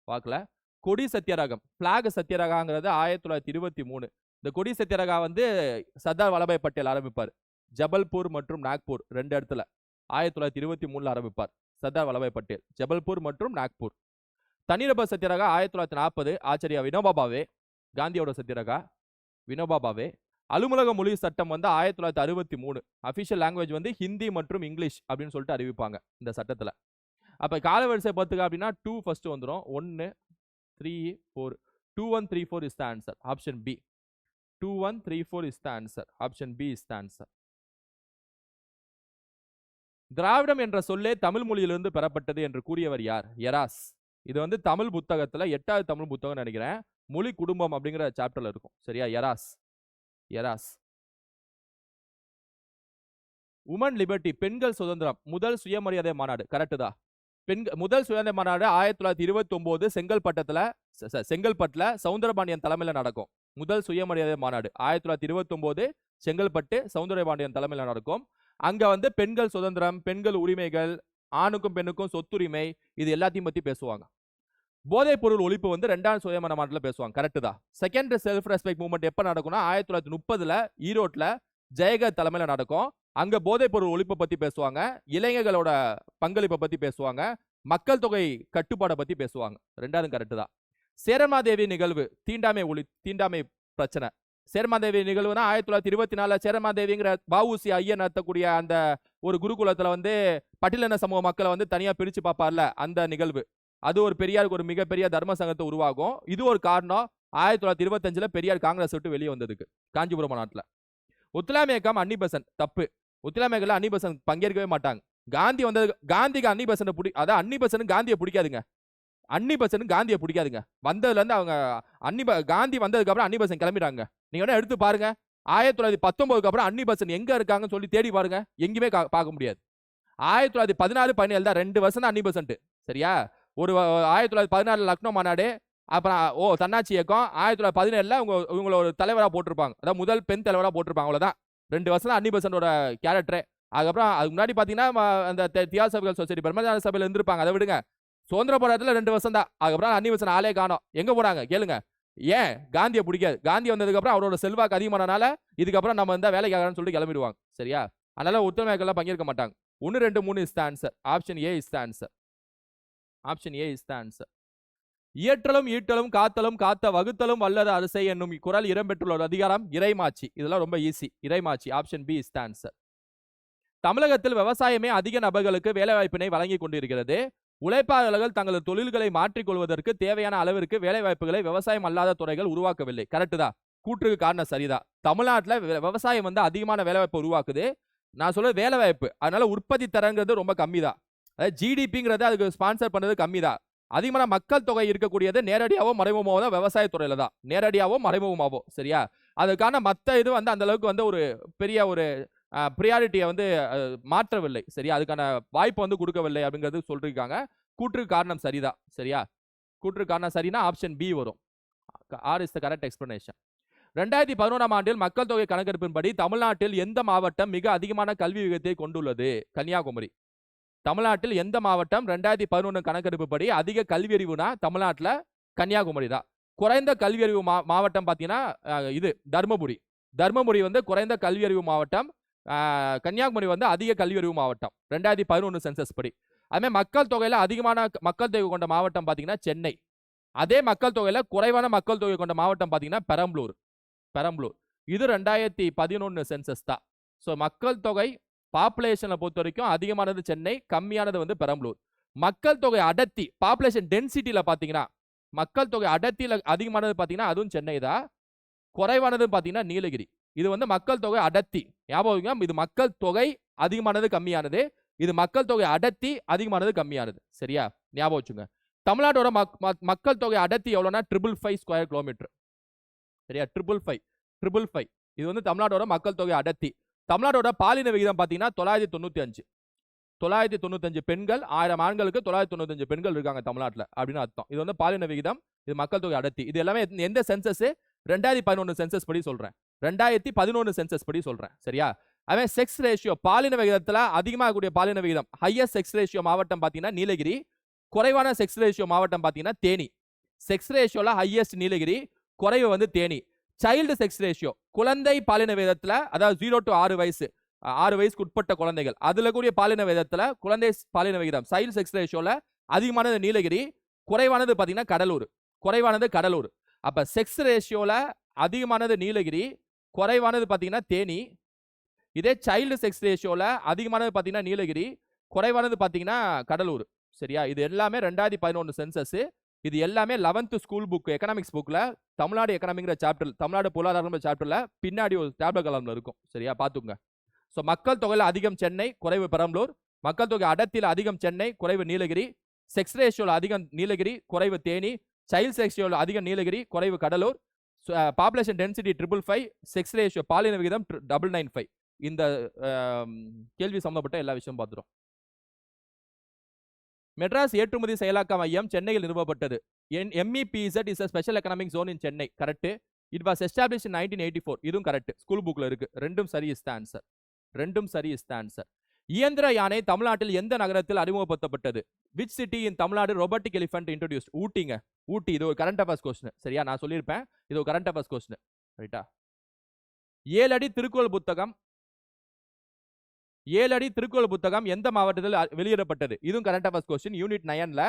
வாக்குல. கொடி சத்தியாகிரகம், பிளாக் சத்தியாகிரகங்கிறது 1923. இந்த கொடி சத்தியாகிரகா வந்து சர்தார் வல்லபாய் பட்டேல் ஆரம்பிப்பார். ஜபல்பூர் மற்றும் நாக்பூர் 2 இடத்துல 1923 ஆரம்பிப்பார் சர்தார் வல்லபாய் பட்டேல். ஜபல்பூர் மற்றும் நாக்பூர். தனிநபர் சத்தியாகிரகா 1940 ஆச்சாரியா வினோபா பாவே. காந்தியோட சத்தியாகிரகா வினோபா பாவே. அலுவலக மொழி சட்டம் வந்து 1963. அபிஷியல் லாங்குவேஜ் வந்து ஹிந்தி மற்றும் இங்கிலீஷ் அப்படின்னு சொல்லிட்டு அறிவிப்பாங்க இந்த சட்டத்துல. அப்ப காலவரிசை பார்த்துக்க அப்படின்னா 2 ஃபர்ஸ்ட் வந்துடும். 1 3 4 2 1 3 4 is the answer. Option B. 2 1 3 4 is the answer. Option B is the answer. திராவிடம் என்ற சொல்லே தமிழ் மொழியிலிருந்து பெறப்பட்டது என்று கூறியவர் யார்? எராஸ். இது வந்து தமிழ் புத்தகத்துல 8வது தமிழ் புத்தகம் நினைக்கிறேன், மொழி குடும்பம் அப்படிங்கிற சாப்டர்ல இருக்கும். சரியா, எராஸ். எராஸ். உமன் லிபர்ட்டி, பெண்கள் சுதந்திரம், முதல் சுயமரியாதை மாநாடு. கரெக்ட் தான். முதல் சுயமரியாதை மாநாடு 1929 செங்கல்பட்டுல சவுந்தரபாண்டியன் தலைமையில நடக்கும். முதல் சுயமரியாதை மாநாடு 1929 செங்கல்பட்டு சவுந்தரபாண்டியன் தலைமையில நடக்கும். அங்க வந்து பெண்கள் சுதந்திரம், பெண்கள் உரிமைகள், ஆணுக்கும் பெண்ணுக்கும் சொத்துரிமை, இது எல்லாத்தையும் பத்தி பேசுவாங்க. போதைப் பொருள் ஒழிப்பு வந்து 2ஆம் சுயமரியாதை மாநாட்டில் பேசுவாங்க. கரெக்ட் தான். செகண்ட் செல்ஃப் ரெஸ்பெக்ட் மூவ்மெண்ட் எப்ப நடக்கும்னா 1930 ஈரோட்ல ஜெயகர் தலைமையில நடக்கும். அங்க போதைப் பொருள் ஒழிப்பை பத்தி பேசுவாங்க, இளைஞர்களோட பங்களிப்பை பத்தி பேசுவாங்க, மக்கள் தொகை கட்டுப்பாடை பத்தி பேசுவாங்க. 2வது கரெக்ட் தான். சேரமாதேவி நிகழ்வு, தீண்டாமை பிரச்சனை. சேரமாதேவி நிகழ்வுனா 1924 சேரமாதேவிங்கிற வஉசி ஐயன் நடத்தக்கூடிய அந்த ஒரு குருகுலத்துல வந்து பட்டியலின சமூக மக்களை வந்து தனியா பிரிச்சு பார்ப்பார்ல, அந்த நிகழ்வு. அது ஒரு பெரியாருக்கு ஒரு மிகப்பெரிய தர்ம சங்கத்தை உருவாகும். இது ஒரு காரணம் 1925 பெரியார் காங்கிரஸ் விட்டு வெளியே வந்ததுக்கு காஞ்சிபுரம் மாநாட்டில். ஒத்துழையாமை இயக்கம் அன்னிபெசன்ட் தப்பு. ஒத்துழையாமை இயக்கத்துல அன்னிபெசன்ட் பங்கேற்கவே மாட்டாங்க. காந்தி வந்தது, காந்திக்கு அன்னிபெசன்ட் அதான் அன்னிபெசன்ட் காந்தியை பிடிக்காதுங்க. அன்னிபெசன்ட் காந்தியை பிடிக்காதுங்க. வந்ததுல இருந்து அவங்க காந்தி வந்ததுக்கு அப்புறம் அன்னிபெசன்ட் கிளம்பிட்டாங்க. நீங்க வேணா எடுத்து பாருங்க. 1919 அப்புறம் அன்னிபெசன்ட் எங்க இருக்காங்கன்னு சொல்லி தேடி பாருங்க, எங்கேயுமே பார்க்க முடியாது. 1914 17 தான் 2 வருஷம் தான் அன்னிபெசன்ட். சரியா, ஒரு 1914 லக்னோ மாநாடு, அப்புறம் தன்னாட்சி இயக்கம் 1917 இவங்கள ஒரு தலைவரா போட்டிருப்பாங்க. அதாவது முதல் பெண் தலைவரா போட்டிருப்பாங்க. அவ்வளவுதான். 2 வருஷம் தான் அன்னிபெசன்டோட கேரக்டரே. அதுக்கப்புறம் அதுக்கு முன்னாடி பாத்தீங்கன்னா அந்த தியாசபிகள் சொசைட்டி பிரம்மஜான சபையில இருந்திருப்பாங்க. அதை விடுங்க. சுதந்திர போராட்டத்துல 2 வருஷம் தான். அதுக்கப்புறம் அன்னிபெசன்ட் ஆளே காணோம். எங்க போனாங்க கேளுங்க. ஏன்? காந்தியை பிடிக்காது. காந்தி வந்ததுக்கு அப்புறம் அவரோட செல்வாக்கு அதிகமானனால இதுக்கப்புறம் நம்ம இந்த வேலைக்கு ஆகணும்னு சொல்லிட்டு கிளம்பிடுவாங்க. சரியா, அதனால ஒத்துழைமைக்கெல்லாம் பங்கேற்க மாட்டாங்க. 1 2 3 is the answer. Option A is the answer. Option A is the answer. இயற்றலும் ஈட்டலும் காத்தலும் காத்த வகுத்தலும் வல்லத அரசை என்னும் குறள் இடம்பெற்றுள்ள அதிகாரம் இறைமாட்சி. இதெல்லாம் ரொம்ப ஈஸி. இறைமாட்சி. Option B is the answer. தமிழகத்தில் விவசாயமே அதிக நபர்களுக்கு வேலைவாய்ப்பினை வழங்கி கொண்டிருக்கிறது. உழைப்பாளர்கள் தங்களது தொழில்களை மாற்றிக்கொள்வதற்கு தேவையான அளவிற்கு வேலைவாய்ப்புகளை விவசாயம் அல்லாத துறைகள் உருவாக்கவில்லை. கரெக்ட் தான். கூற்றுக்கு காரணம் சரிதான். தமிழ்நாட்டில் விவசாயம் வந்து அதிகமான வேலைவாய்ப்பு உருவாக்குது. நான் சொல்றது வேலைவாய்ப்பு. அதனால உற்பத்தி தரங்கிறது ரொம்ப கம்மி தான். அதாவது ஜிடிபிங்கிறது அதுக்கு ஸ்பான்சர் பண்ணது கம்மி தான். அதிகமான மக்கள் தொகை இருக்கக்கூடியது நேரடியாவோ மறைமுகமாவோ தான் விவசாயத்துறையில தான். நேரடியாவோ மறைமுகமாவோ. சரியா, அதுக்கான மற்ற இது வந்து அந்த அளவுக்கு வந்து ஒரு பெரிய ஒரு ப்ரியாரிட்டியை வந்து மாற்றவில்லை. சரியா, அதுக்கான வாய்ப்பு வந்து கொடுக்கவில்லை அப்படிங்கிறது சொல்லிருக்காங்க. கூற்றுக்கு காரணம் சரிதான். சரியா, கூற்றுக்கு காரணம் சரினா ஆப்ஷன் பி வரும். R is the correct explanation. 2011ஆம் ஆண்டில் மக்கள் தொகை கணக்கெடுப்பின்படி தமிழ்நாட்டில் எந்த மாவட்டம் மிக அதிகமான கல்வி விகிதத்தை கொண்டுள்ளது? கன்னியாகுமரி. தமிழ்நாட்டில் எந்த மாவட்டம் 2011 கணக்கெடுப்பு படி அதிக கல்வியறிவுனா தமிழ்நாட்டில் கன்னியாகுமரி தான். குறைந்த கல்வியறிவு மாவட்டம் பார்த்தீங்கன்னா இது தர்மபுரி. தர்மபுரி வந்து குறைந்த கல்வியறிவு மாவட்டம். கன்னியாகுமரி வந்து அதிக கல்வியறிவு மாவட்டம் 2011 சென்சஸ் படி. அதுமாதிரி மக்கள் தொகையில அதிகமான மக்கள் தொகை கொண்ட மாவட்டம் பார்த்தீங்கன்னா சென்னை. அதே மக்கள் தொகையில குறைவான மக்கள் தொகை கொண்ட மாவட்டம் பார்த்தீங்கன்னா பெரம்பலூர். இது 2011 சென்சஸ் தான். ஸோ மக்கள் தொகை பாப்புலேஷனை பொறுத்த வரைக்கும் அதிகமானது சென்னை, கம்மியானது வந்து பெரம்பலூர். மக்கள் தொகை அடர்த்தி பாப்புலேஷன் டென்சிட்டியில பார்த்தீங்கன்னா மக்கள் தொகை அடர்த்தியில அதிகமானது பார்த்தீங்கன்னா அதுவும் சென்னை தான். குறைவானது பார்த்தீங்கன்னா நீலகிரி. இது வந்து மக்கள் தொகை அடர்த்தி. ஞாபகம், இது மக்கள் தொகை அதிகமானது கம்மியானது, இது மக்கள் தொகை அடர்த்தி அதிகமானது கம்மியானது. சரியா, ஞாபகம் வச்சுங்க. தமிழ்நாட்டோட மக்கள் தொகை அடர்த்தி எவ்வளோனா 555 ஸ்கொயர் கிலோமீட்டர். சரியா, 555. இது வந்து தமிழ்நாட்டோட மக்கள் தொகை அடர்த்தி. தமிழ்நாட்டோட பாலின விகிதம் பார்த்தீங்கன்னா 995. 995 பெண்கள், 1000 ஆண்களுக்கு 995 பெண்கள் இருக்காங்க தமிழ்நாட்டுல அப்படின்னு அர்த்தம். இது வந்து பாலின விகிதம், இது மக்கள் தொகை அடர்த்தி. இது எல்லாமே எந்த சென்சஸ்? 2011 சென்சஸ் படி சொல்றேன். 2011 சென்சஸ் படி சொல்றேன். சரியா? அவன் செக்ஸ் ரேஷியோ பாலின விகிதத்துல அதிகமாக கூடிய பாலின விகிதம் ஹையஸ்ட் செக்ஸ் ரேஷியோ மாவட்டம் பாத்தீங்கன்னா நீலகிரி, குறைவான செக்ஸ் ரேஷியோ மாவட்டம் பாத்தீங்கன்னா தேனி. செக்ஸ் ரேஷியோல ஹையஸ்ட் நீலகிரி, குறைவு வந்து தேனி. சைல்டு செக்ஸ் ரேஷியோ குழந்தை பாலின விகிதத்துல, அதாவது 0 to 6 வயசு, 6 வயசுக்கு உட்பட்ட குழந்தைகள், அதுல கூடிய பாலின விகிதத்துல குழந்தை பாலின விகிதம் சைல்டு செக்ஸ் ரேஷியோல அதிகமானது நீலகிரி, குறைவானது பாத்தீங்கன்னா கடலூர். குறைவானது கடலூர். அப்ப செக்ஸ் ரேஷியோல அதிகமானது நீலகிரி, குறைவானது பாத்தீங்கன்னா தேனி. இதே சைல்டு செக்ஸ் ரேஷியோல அதிகமானது பாத்தீங்கன்னா நீலகிரி, குறைவானது பாத்தீங்கன்னா கடலூர். சரியா? இது எல்லாமே 2011 சென்சஸ். இது எல்லாமே 11th ஸ்கூல் புக் எக்கனாமிக்ஸ் புக்ல தமிழ்நாடு எக்கனாமிக்ங்கிற சாப்டர், தமிழ்நாடு பொருளாதாரம் சாப்டர்ல பின்னாடி ஒரு டேப்லெட் கலம்ல இருக்கும். சரியா? பாத்துங்க. ஸோ மக்கள் தொகையில் அதிகம் சென்னை, குறைவு பெரம்பலூர். மக்கள் தொகை அடர்த்தியில் அதிகம் சென்னை, குறைவு நீலகிரி. செக்ஸ் ரேஷியோல அதிகம் நீலகிரி, குறைவு தேனி. சைல்ட் ரேஷியோல அதிகம் நீலகிரி, குறைவு Cuddalore. Population density 555, sex ratio பாலின விகிதம் 995. இந்த கேள்வி சம்பந்தப்பட்ட எல்லா விஷயம் பார்த்துரும். மெட்ராஸ் ஏற்றுமதி செயலாக்க மையம் சென்னையில் நிறுவப்பட்டது. MEPZ is a special economic zone in Chennai. Correct. It was established in 1984. இதுவும் கரெக்ட். ஸ்கூல் புக்ல இருக்கு. ரெண்டும் சரி இஸ் த ஆன்சர். ரெண்டும் சரி இஸ் த ஆன்சர். இயந்திர யானை தமிழ்நாட்டில் எந்த நகரத்தில் அறிமுகப்படுத்தப்பட்டது? Which city in Tamil Nadu robotic elephant introduced? ஊட்டிங்க. ஊட்டி. இது ஒரு கரண்ட் அஃபேர்ஸ் கொஸ்டின். சரியா? நான் சொல்லியிருப்பேன் இது ஒரு கரண்ட் அஃபேர்ஸ் கொஸ்டின். ரைட்டா? 7 அடி திருக்குறள் புத்தகம், 7 அடி திருக்குறள் புத்தகம் எந்த மாவட்டத்தில் வெளியிடப்பட்டது? இதுவும் கரண்ட் அஃபேர்ஸ் கொஸ்டின். யூனிட் 9ல,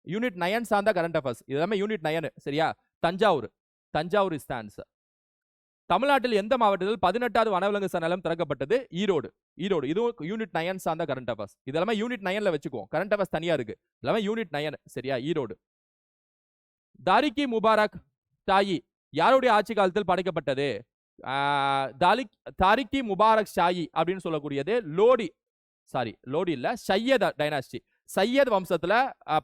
யூனிட் 9 சார்ந்த கரண்ட் அஃபேர்ஸ். இது எல்லாமே யூனிட் 9. சரியா? Thanjavur. Thanjavur is the answer. தமிழ்நாட்டில் எந்த மாவட்டத்தில் 18வது வனவிலங்கு சரணாலயம் திறக்கப்பட்டது? ஈரோடு. ஈரோடு. இதுவும் யூனிட் 9 சார்ந்த கரண்ட் அஃபேர்ஸ். இதெல்லாமே யூனிட் 9ல வச்சுக்குவோம். கரண்ட் அஃபேர்ஸ் தனியா இருக்கு. எல்லாமே யூனிட் 9. சரியா? ஈரோடு. தாரிகி முபாரக் ஷாயி யாருடைய ஆட்சி காலத்தில் படைக்கப்பட்டது? தாரிகி முபாரக் ஷாயி அப்படின்னு சொல்லக்கூடியது லோடி இல்ல, சையத் டைனாஸ்டி, சையத் வம்சத்துல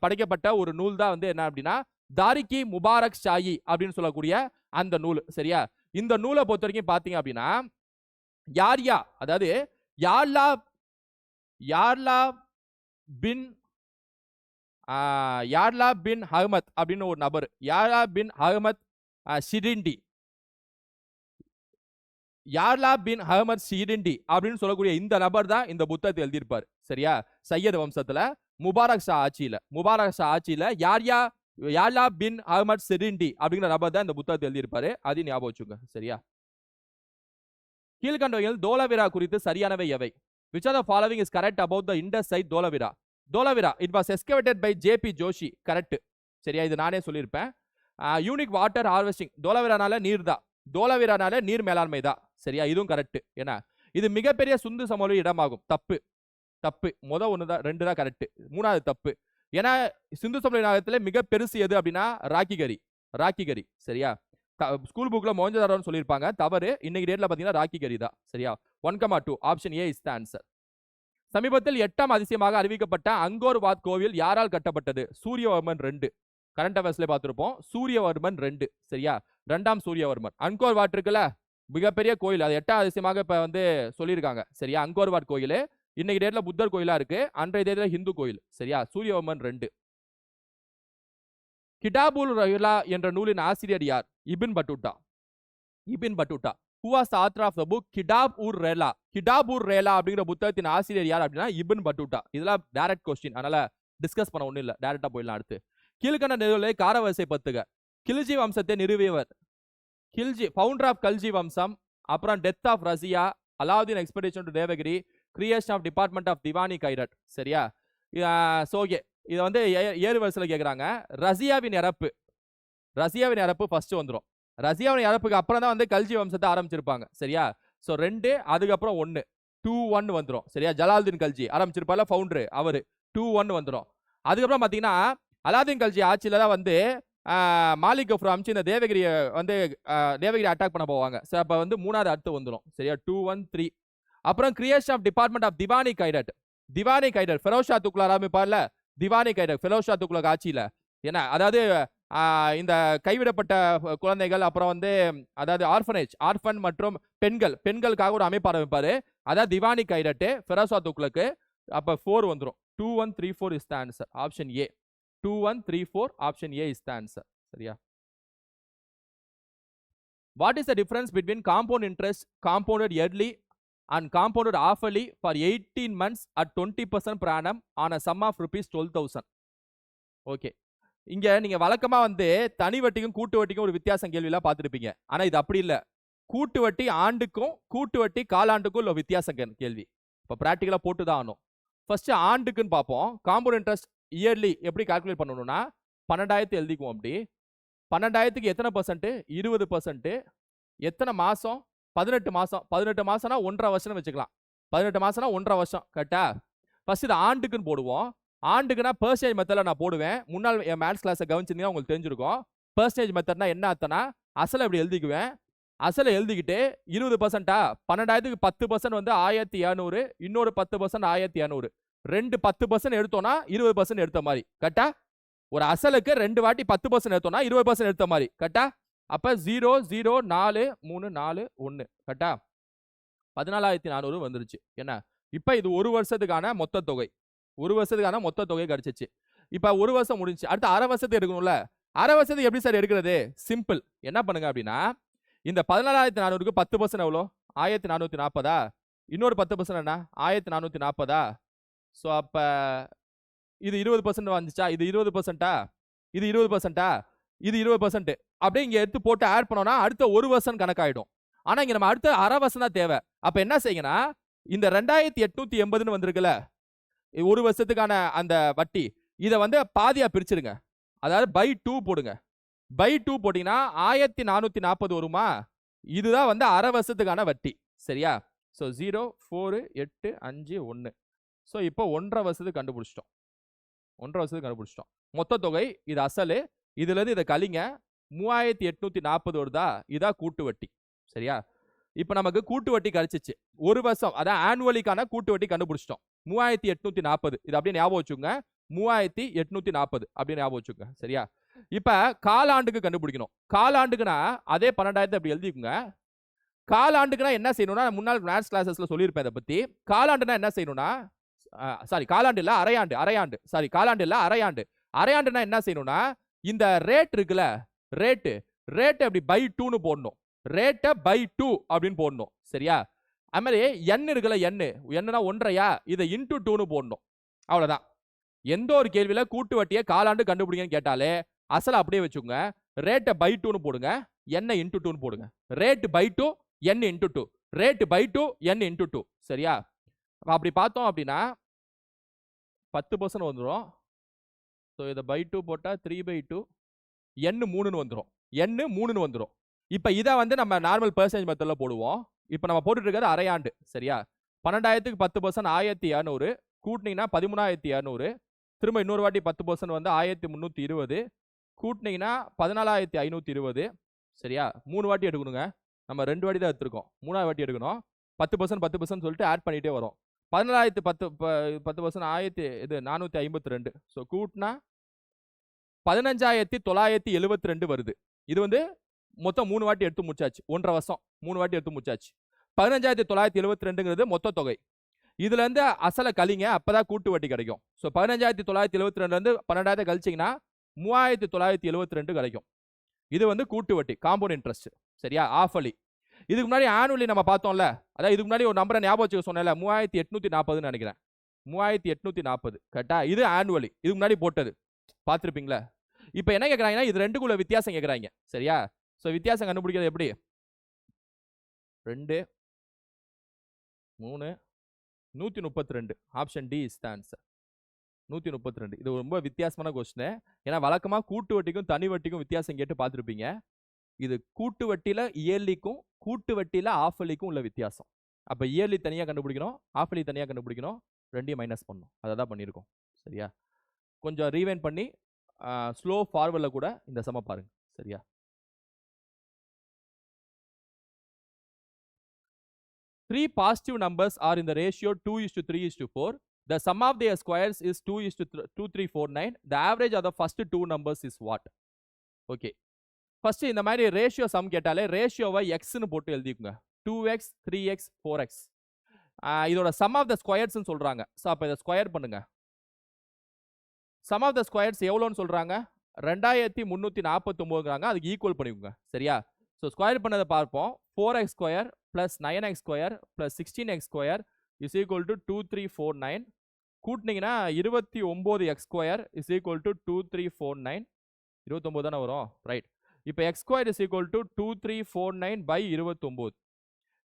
படைக்கப்பட்ட ஒரு நூல் தான் வந்து என்ன அப்படின்னா தாரிகி முபாரக் ஷாயி அப்படின்னு சொல்லக்கூடிய அந்த நூல். சரியா? இந்த நூலை பொறுத்த வரைக்கும் பாத்தீங்க அப்படின்னா அதாவது யார்லா பின் அஹ்மத் அப்படின்னு ஒரு நபர், யார்லா பின் அஹ்மத் ஷிரிண்டி, யார்லா பின் அஹ்மத் ஷிரிண்டி அப்படின்னு சொல்லக்கூடிய இந்த நபர் தான் இந்த புத்தகத்தை எழுதியிருப்பார். சரியா? சையத் வம்சத்துல முபாரக் ஷா ஆட்சியில யார்லா பின் அஹ்மத் ஷிரிண்டி அப்படிங்கிற நபர் தான் இந்த புத்தகத்தை எழுதியிருப்பாரு. அது ஞாபகம் வச்சுங்க. சரியா? கீழ்கண்டவையில் தோலவிரா குறித்து சரியானவை எவை? Which of the following is correct about the Indus site Dholavira? Dholavira, it was excavated by JP Joshi. Correct. சரியா? இது நானே சொல்லியிருப்பேன். Unique water harvesting. தோலவிரானால நீர் தான், தோலவிரானால நீர் மேலாண்மை தான். சரியா? இதுவும் கரெக்ட். ஏன்னா இது மிகப்பெரிய சிந்து சமவெளி இடமாகும். தப்பு. ஒன்று தான், 2 தான் கரெக்ட். 3வது தப்பு. ஏன்னா சிந்து சமவெளி நாகத்துல மிக பெருசு எது அப்படின்னா ராக்கிகரி. சரியா? ஸ்கூல் புக்ல மோஞ்சதாரோன்னு சொல்லியிருப்பாங்க. தவறு. இன்னைக்கு டேட்ல பாத்தீங்கன்னா ராக்கிகரி தான். சரியா? 1,2 option A is the answer. சமீபத்தில் 8ஆம் அதிசயமாக அறிவிக்கப்பட்ட அங்கோர் வாட் கோவில் யாரால் கட்டப்பட்டது? சூரியவர்மன் 2. கரண்ட் அஃபேர்ஸ்ல பார்த்திருப்போம். சூரியவர்மன் 2. சரியா? 2ஆம் சூரியவர்மன். அங்கோர் வாட் இருக்குல்ல, மிகப்பெரிய கோயில், அது 8ஆம் அதிசயமாக இப்ப வந்து சொல்லியிருக்காங்க. சரியா? அங்கோர் வாட் கோயில் இன்னைக்கு டேட்ல புத்தர் கோயிலா இருக்கு, அன்றைய தேதியில ஹிந்து கோயில். சரியா? சூரியவர்மன் 2. கிடாபுல் ரஹ்லா என்ற நூலின் ஆசிரியர் யார்? Ibn Battuta. Who was the author of the book கிடாப்-உர்-ரேலா அப்படிங்கிற புத்தகத்தின் ஆசிரியர் யார் அப்படின்னா இபின் பட்டூட்டா. இதெல்லாம் டைரக்ட் கொஸ்டின், அதனால டிஸ்கஸ் பண்ண ஒண்ணும் இல்ல, டைரக்டா போயிடலாம். அடுத்து கீழ்கண்ட நிறுவலை காரவரிசை பத்துக. கில்ஜி வம்சத்தை நிறுவியவர்? ஃபவுண்டர் ஆஃப் கல்ஜி வம்சம், அப்புறம் death of Razia, Alauddin expedition to Devagiri, creation of department of Diwani Khairat. சரியா? சோகே இதை வந்து 7 வரிசையில் கேட்குறாங்க. ரசியாவின் இறப்பு ஃபர்ஸ்ட் வந்துடும். ரசியாவின் இறப்புக்கு அப்புறம் தான் வந்து கல்ஜி வம்சத்தை ஆரம்பிச்சிருப்பாங்க. சரியா? ஸோ 2, அதுக்கப்புறம் 1, 2-1 வந்துடும். சரியா? ஜலாலுதீன் கல்ஜி ஆரம்பிச்சிருப்பால ஃபவுண்டர், அவரு 2-1 வந்துடும். அதுக்கப்புறம் பார்த்தீங்கன்னா அலாவுதீன் கல்ஜி ஆட்சியில தான் வந்து மாலிக் கஃபூர் அமிச்சு இந்த தேவகிரி அட்டாக் பண்ண போவாங்க. ஸோ அப்போ வந்து 3வது அடுத்து வந்துடும். சரியா? 2-1-3. அப்புறம் creation of department of Diwani Khairat Feroz Shah Tughlaq ஆரம்பிப்பார்ல, திவானி கைரட் ஃபெரோஷா துக்ளக் ஆட்சியில. ஏன்னா அதாவது இந்த கைவிடப்பட்ட குழந்தைகள், அப்புறம் வந்து அதாவது ஆர்ஃபன் மற்றும் பெண்களுக்காக ஒரு அமைப்பு ஆரம்பிப்பாரு. அதாவது திவானி கைரட், ஃபெரோஷா துக்ளக். அப்ப 4 வந்துரும். 2134 is the answer. Option A. 2134 option A is the answer. சரியா? What is the difference between compound interest compounded yearly and compounded half-yearly for 18 months at 20% per annum on a sum of rupees 12,000? Okay. இங்க நீங்க வழக்கமா வந்து தனி வட்டிக்கும் கூட்டு வட்டிக்கும் ஒரு வித்தியாசம் கேள்விலாம் பார்த்திருப்பீங்க. ஆனா இது அப்படி இல்ல. கூட்டு வட்டி ஆண்டுக்கும் கூட்டு வட்டி காலாண்டுக்கும் உள்ள வித்தியாசம் கேள்வி. இப்ப பிராக்டிகலா போட்டு தான் ஆகணும். ஃபர்ஸ்ட் ஆண்டுக்குன்னு பார்ப்போம். காம்பவுண்ட் இன்ட்ரெஸ்ட் இயர்லி எப்படி கால்குலேட் பண்ணணும்னா 12,000 எழுதிக்குவோம். அப்படி 12,000க்கு எத்தனை பர்சன்ட்? 20%. எத்தனை மாசம்? 18 மாசம். 18 மாசம்னா 1.5 வருஷம் வச்சுக்கலாம். 18 மாசம்னா 1.5 வருஷம். கரெக்டா? ஃபர்ஸ்ட் இது ஆண்டுக்குன்னு போடுவோம். ஆண்டுக்குனா பெர்சன்டேஜ் மெத்தட்ல நான் போடுவேன். முன்னாள் என் மேத்ஸ் கிளாஸை கவனிச்சிருந்தீங்கன்னா உங்களுக்கு தெரிஞ்சிருக்கும். பெர்சன்டேஜ் மெத்தட்னா என்ன அர்த்தம்னா அசலை இப்படி எழுதிக்குவேன். அசலை எழுதிக்கிட்டு 20%ஆ 12,000க்கு 10% வந்து 1,200, இன்னொரு 10% 1,200. ரெண்டு 10% எடுத்தோம்னா 20% எடுத்த மாதிரி. கரெக்டா? ஒரு அசலுக்கு ரெண்டு வாட்டி 10% எடுத்தோம்னா 20% எடுத்த மாதிரி. கரெக்டா? அப்ப 0 0 4 3 4 1. கரெக்டா? 14,400 வந்துருச்சு. என்ன? இப்ப இது ஒரு வருஷத்துக்கான மொத்த தொகை. ஒரு வருஷத்துக்கான மொத்த தொகை கிடைச்சிச்சு. இப்ப ஒரு வருஷம் முடிஞ்சு. அடுத்து அரை வருஷத்துக்கு எடுக்கணும்ல. அரை வருஷத்துக்கு எப்படி சார் எடுக்கிறது? சிம்பிள். என்ன பண்ணுங்க அப்படின்னா இந்த 14,400க்கு 10% எவ்வளோ? 1,440. இன்னொரு 10% என்ன? 1,440. ஸோ அப்ப இது 20% வந்துச்சா? இது 20%. இது 20%. இது 20%. அப்படியே இங்க எடுத்து போட்டு ஆட் பண்ணோம்னா அடுத்த ஒரு வருஷம் கணக்காயிடும். ஆனா இங்க நம்ம அடுத்த அரை வருஷம் தான் தேவை. அப்ப என்ன செய்யுங்கன்னா இந்த 2,880ன்னு வந்திருக்குல்ல, ஒரு வருஷத்துக்கான அந்த வட்டி, இதை வந்து பாதியா பிரிச்சிருங்க. அதாவது பை 2 போடுங்க. பை 2 போட்டீங்கன்னா 1,440 வருமா? இதுதான் வந்து அரை வருஷத்துக்கான வட்டி. சரியா? ஸோ 0 4 8 5 1. ஸோ இப்போ 1.5 வருஷத்துக்கு கண்டுபிடிச்சிட்டோம். 1.5 வருஷத்துக்கு கண்டுபிடிச்சிட்டோம். மொத்த தொகை இது அசலு. இதுல இருந்து இதை கழிங்க. 3,840 வருதா? இதான் கூட்டு வட்டி. சரியா? இப்ப நமக்கு கூட்டு வட்டி கிடைச்சிச்சு. ஒரு வருஷம் அதான் ஆனுவலிக்கான கூட்டு வட்டி கண்டுபிடிச்சிட்டோம். 3,840. இது அப்படியே ஞாபகம் வச்சுங்க. 3,840 அப்படியே ஞாபகம் வச்சுங்க. சரியா? இப்ப காலாண்டுக்கு கண்டுபிடிக்கணும். காலாண்டுக்குனா அதே 12,000 அப்படி எழுதிக்குங்க. காலாண்டுக்குனா என்ன செய்யணும்னா முன்னாள் மேத்ஸ் கிளாஸஸ்ல சொல்லியிருப்பேன் இதை பத்தி. காலாண்டுனா என்ன செய்யணும்னா சாரி காலாண்டு இல்ல அரையாண்டு. அரையாண்டு சாரி காலாண்டு இல்ல அரையாண்டு. அரையாண்டுனா என்ன செய்யணும்னா இந்த ரேட் இருக்குல்ல, ரேட்டு அப்படி பை 2ன்னு போடணும். ரேட்டை பை 2 அப்படின்னு போடணும். சரியா? அது மாதிரி என் இருக்குல்ல, என்னன்னா 1.5யா, இதை இன்டூ 2ன்னு போடணும். அவ்வளவுதான். எந்த ஒரு கேள்வியில கூட்டு வட்டியை காலாண்டு கண்டுபிடிங்கன்னு கேட்டாலே அசலை அப்படியே வச்சுக்கோங்க. ரேட்டை பை 2ன்னு போடுங்க, என்ன இன்டூ 2ன்னு போடுங்க. Rate by 2 n into 2. Rate by 2 n into 2. சரியா? அப்படி பார்த்தோம் அப்படின்னா 10% வந்துடும். ஸோ இதை பை 2 போட்டா 3/2 n 3ன்னு வந்துடும். n 3ன்னு வந்துடும். இப்ப இதை வந்து நம்ம நார்மல் பெர்சன்டேஜ் மெத்தட்ல போடுவோம். இப்ப நம்ம போட்டுட்டு இருக்கிறது அரையாண்டு. சரியா? 12,000க்கு 10% 1,200 கூட்டினீங்கன்னா 13,200. திரும்ப இன்னொரு வாட்டி 10% வந்து 1,320 கூட்டினீங்கன்னா 14,520. சரியா? 3 வாட்டி எடுக்கணுங்க. நம்ம 2 வாட்டி தான் எடுத்திருக்கோம். 3ஆவது வாட்டி எடுக்கணும். 10% சொல்லிட்டு ஆட் பண்ணிட்டே வரும். 14,10 10% இது 452. ஸோ கூட்டினா 15,972 வருது. இது வந்து மொத்தம் 3 வாட்டி எடுத்து முடிச்சாச்சு. 1.5 வருஷம் 3 வாட்டி எடுத்து முடிச்சாச்சு. 15,972ங்கிறது மொத்த தொகை. இதுல இருந்து அசலை கழிங்க, அப்பதான் கூட்டு வட்டி கிடைக்கும். ஸோ 15,972 இருந்து 12,000 கழிச்சிங்கன்னா 3,972 கிடைக்கும். இது வந்து கூட்டு வட்டி, காம்பவுண்ட் இன்ட்ரெஸ்ட். சரியா? ஆஃபலி. இதுக்கு முன்னாடி ஆனுவலி நம்ம பார்த்தோம்ல, அதாவது இதுக்கு முன்னாடி ஒரு நம்பரை ஞாபகம் வச்சுக்க சொன்னேன்ல, 3,840 நினைக்கிறேன். 3,840 கரெக்டா? இது ஆனுவலி, இதுக்கு முன்னாடி போட்டது பார்த்துருப்பீங்களா? இப்போ என்ன கேட்குறாங்கன்னா இது ரெண்டுக்குள்ள வித்தியாசம் கேட்குறாங்க. சரியா? ஸோ வித்தியாசம் கண்டுபிடிக்கிறது எப்படி? 2 3 132. Option D is the answer. 132. இது ரொம்ப வித்தியாசமான கொஸ்டின். ஏன்னா வழக்கமா கூட்டு வட்டிக்கும் தனி வட்டிக்கும் வித்தியாசம் கேட்டு பார்த்துருப்பீங்க. இது கூட்டு வட்டியில இயர்லிக்கும் கூட்டு வட்டியில ஆஃபலிக்கும் உள்ள வித்தியாசம். அப்ப இயர்லி தனியா கண்டுபிடிக்கணும், ஆஃபலி தனியா கண்டுபிடிக்கணும், ரெண்டையும் மைனஸ் பண்ணணும். அதை தான் பண்ணியிருக்கோம். சரியா? கொஞ்சம் ரீவைண்ட் பண்ணி ஸ்லோ ஃபார்வர்டில் கூட இந்த சம பாருங்க. சரியா? Three positive numbers are in the ratio 2:3:4. The sum of their squares is 2:2349. The average of the first two numbers is what? Okay. First இந்த மாதிரி ரேஷியோ சம் கேட்டாலே ரேஷியோவை எக்ஸ்னு போட்டு எழுதிக்குங்க. 2x 3x 4x. இதோட சம் ஆஃப் த ஸ்கொயர்ஸ்னு சொல்றாங்க. So அப்போ இதை ஸ்கொயர் பண்ணுங்க. சம் ஆஃப் த ஸ்கொயர்ஸ் எவ்வளோன்னு சொல்றாங்க? 2349ங்கிறாங்க. அதுக்கு ஈக்குவல் பண்ணிக்கோங்க. சரியா? ஸோ ஸ்கொயர் பண்ணதை பார்ப்போம். 4x square plus 9x square plus 16x square is equal to 2349. கூட்டினீங்கன்னா 29x square is equal to 2349. 29 தானே வரும், ரைட்? இப்போ x square is equal to 2349 by 29.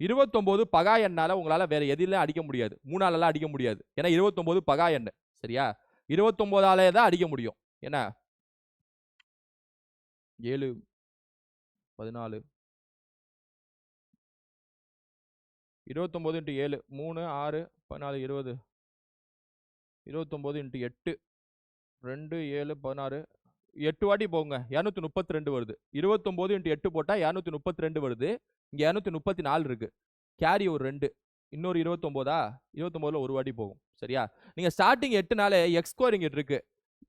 29 பகா எண்ணால உங்களால வேற எதிலும் அடிக்க முடியாது. 3ஆலலாம் அடிக்க முடியாது. ஏன்னா 29 பகா எண். சரியா? 29ஆலே தான் அடிக்க முடியும். என்ன 7 14 29 இன்ட்டு 7 3 6 14 20 29 இன்ட்டு 8 2 7 16 8 வாட்டி போங்க, 232 வருது. 29 இன்ட்டு 8 போட்டா 232 வருது. இங்க 234 இருக்கு. கேரி ஒரு 2, இன்னொரு 29ஆ? 29ல ஒரு வாட்டி போகும். சரியா? நீங்க ஸ்டார்டிங் 8னாலே எக்ஸ் ஸ்கொயர் இங்க இருக்கு.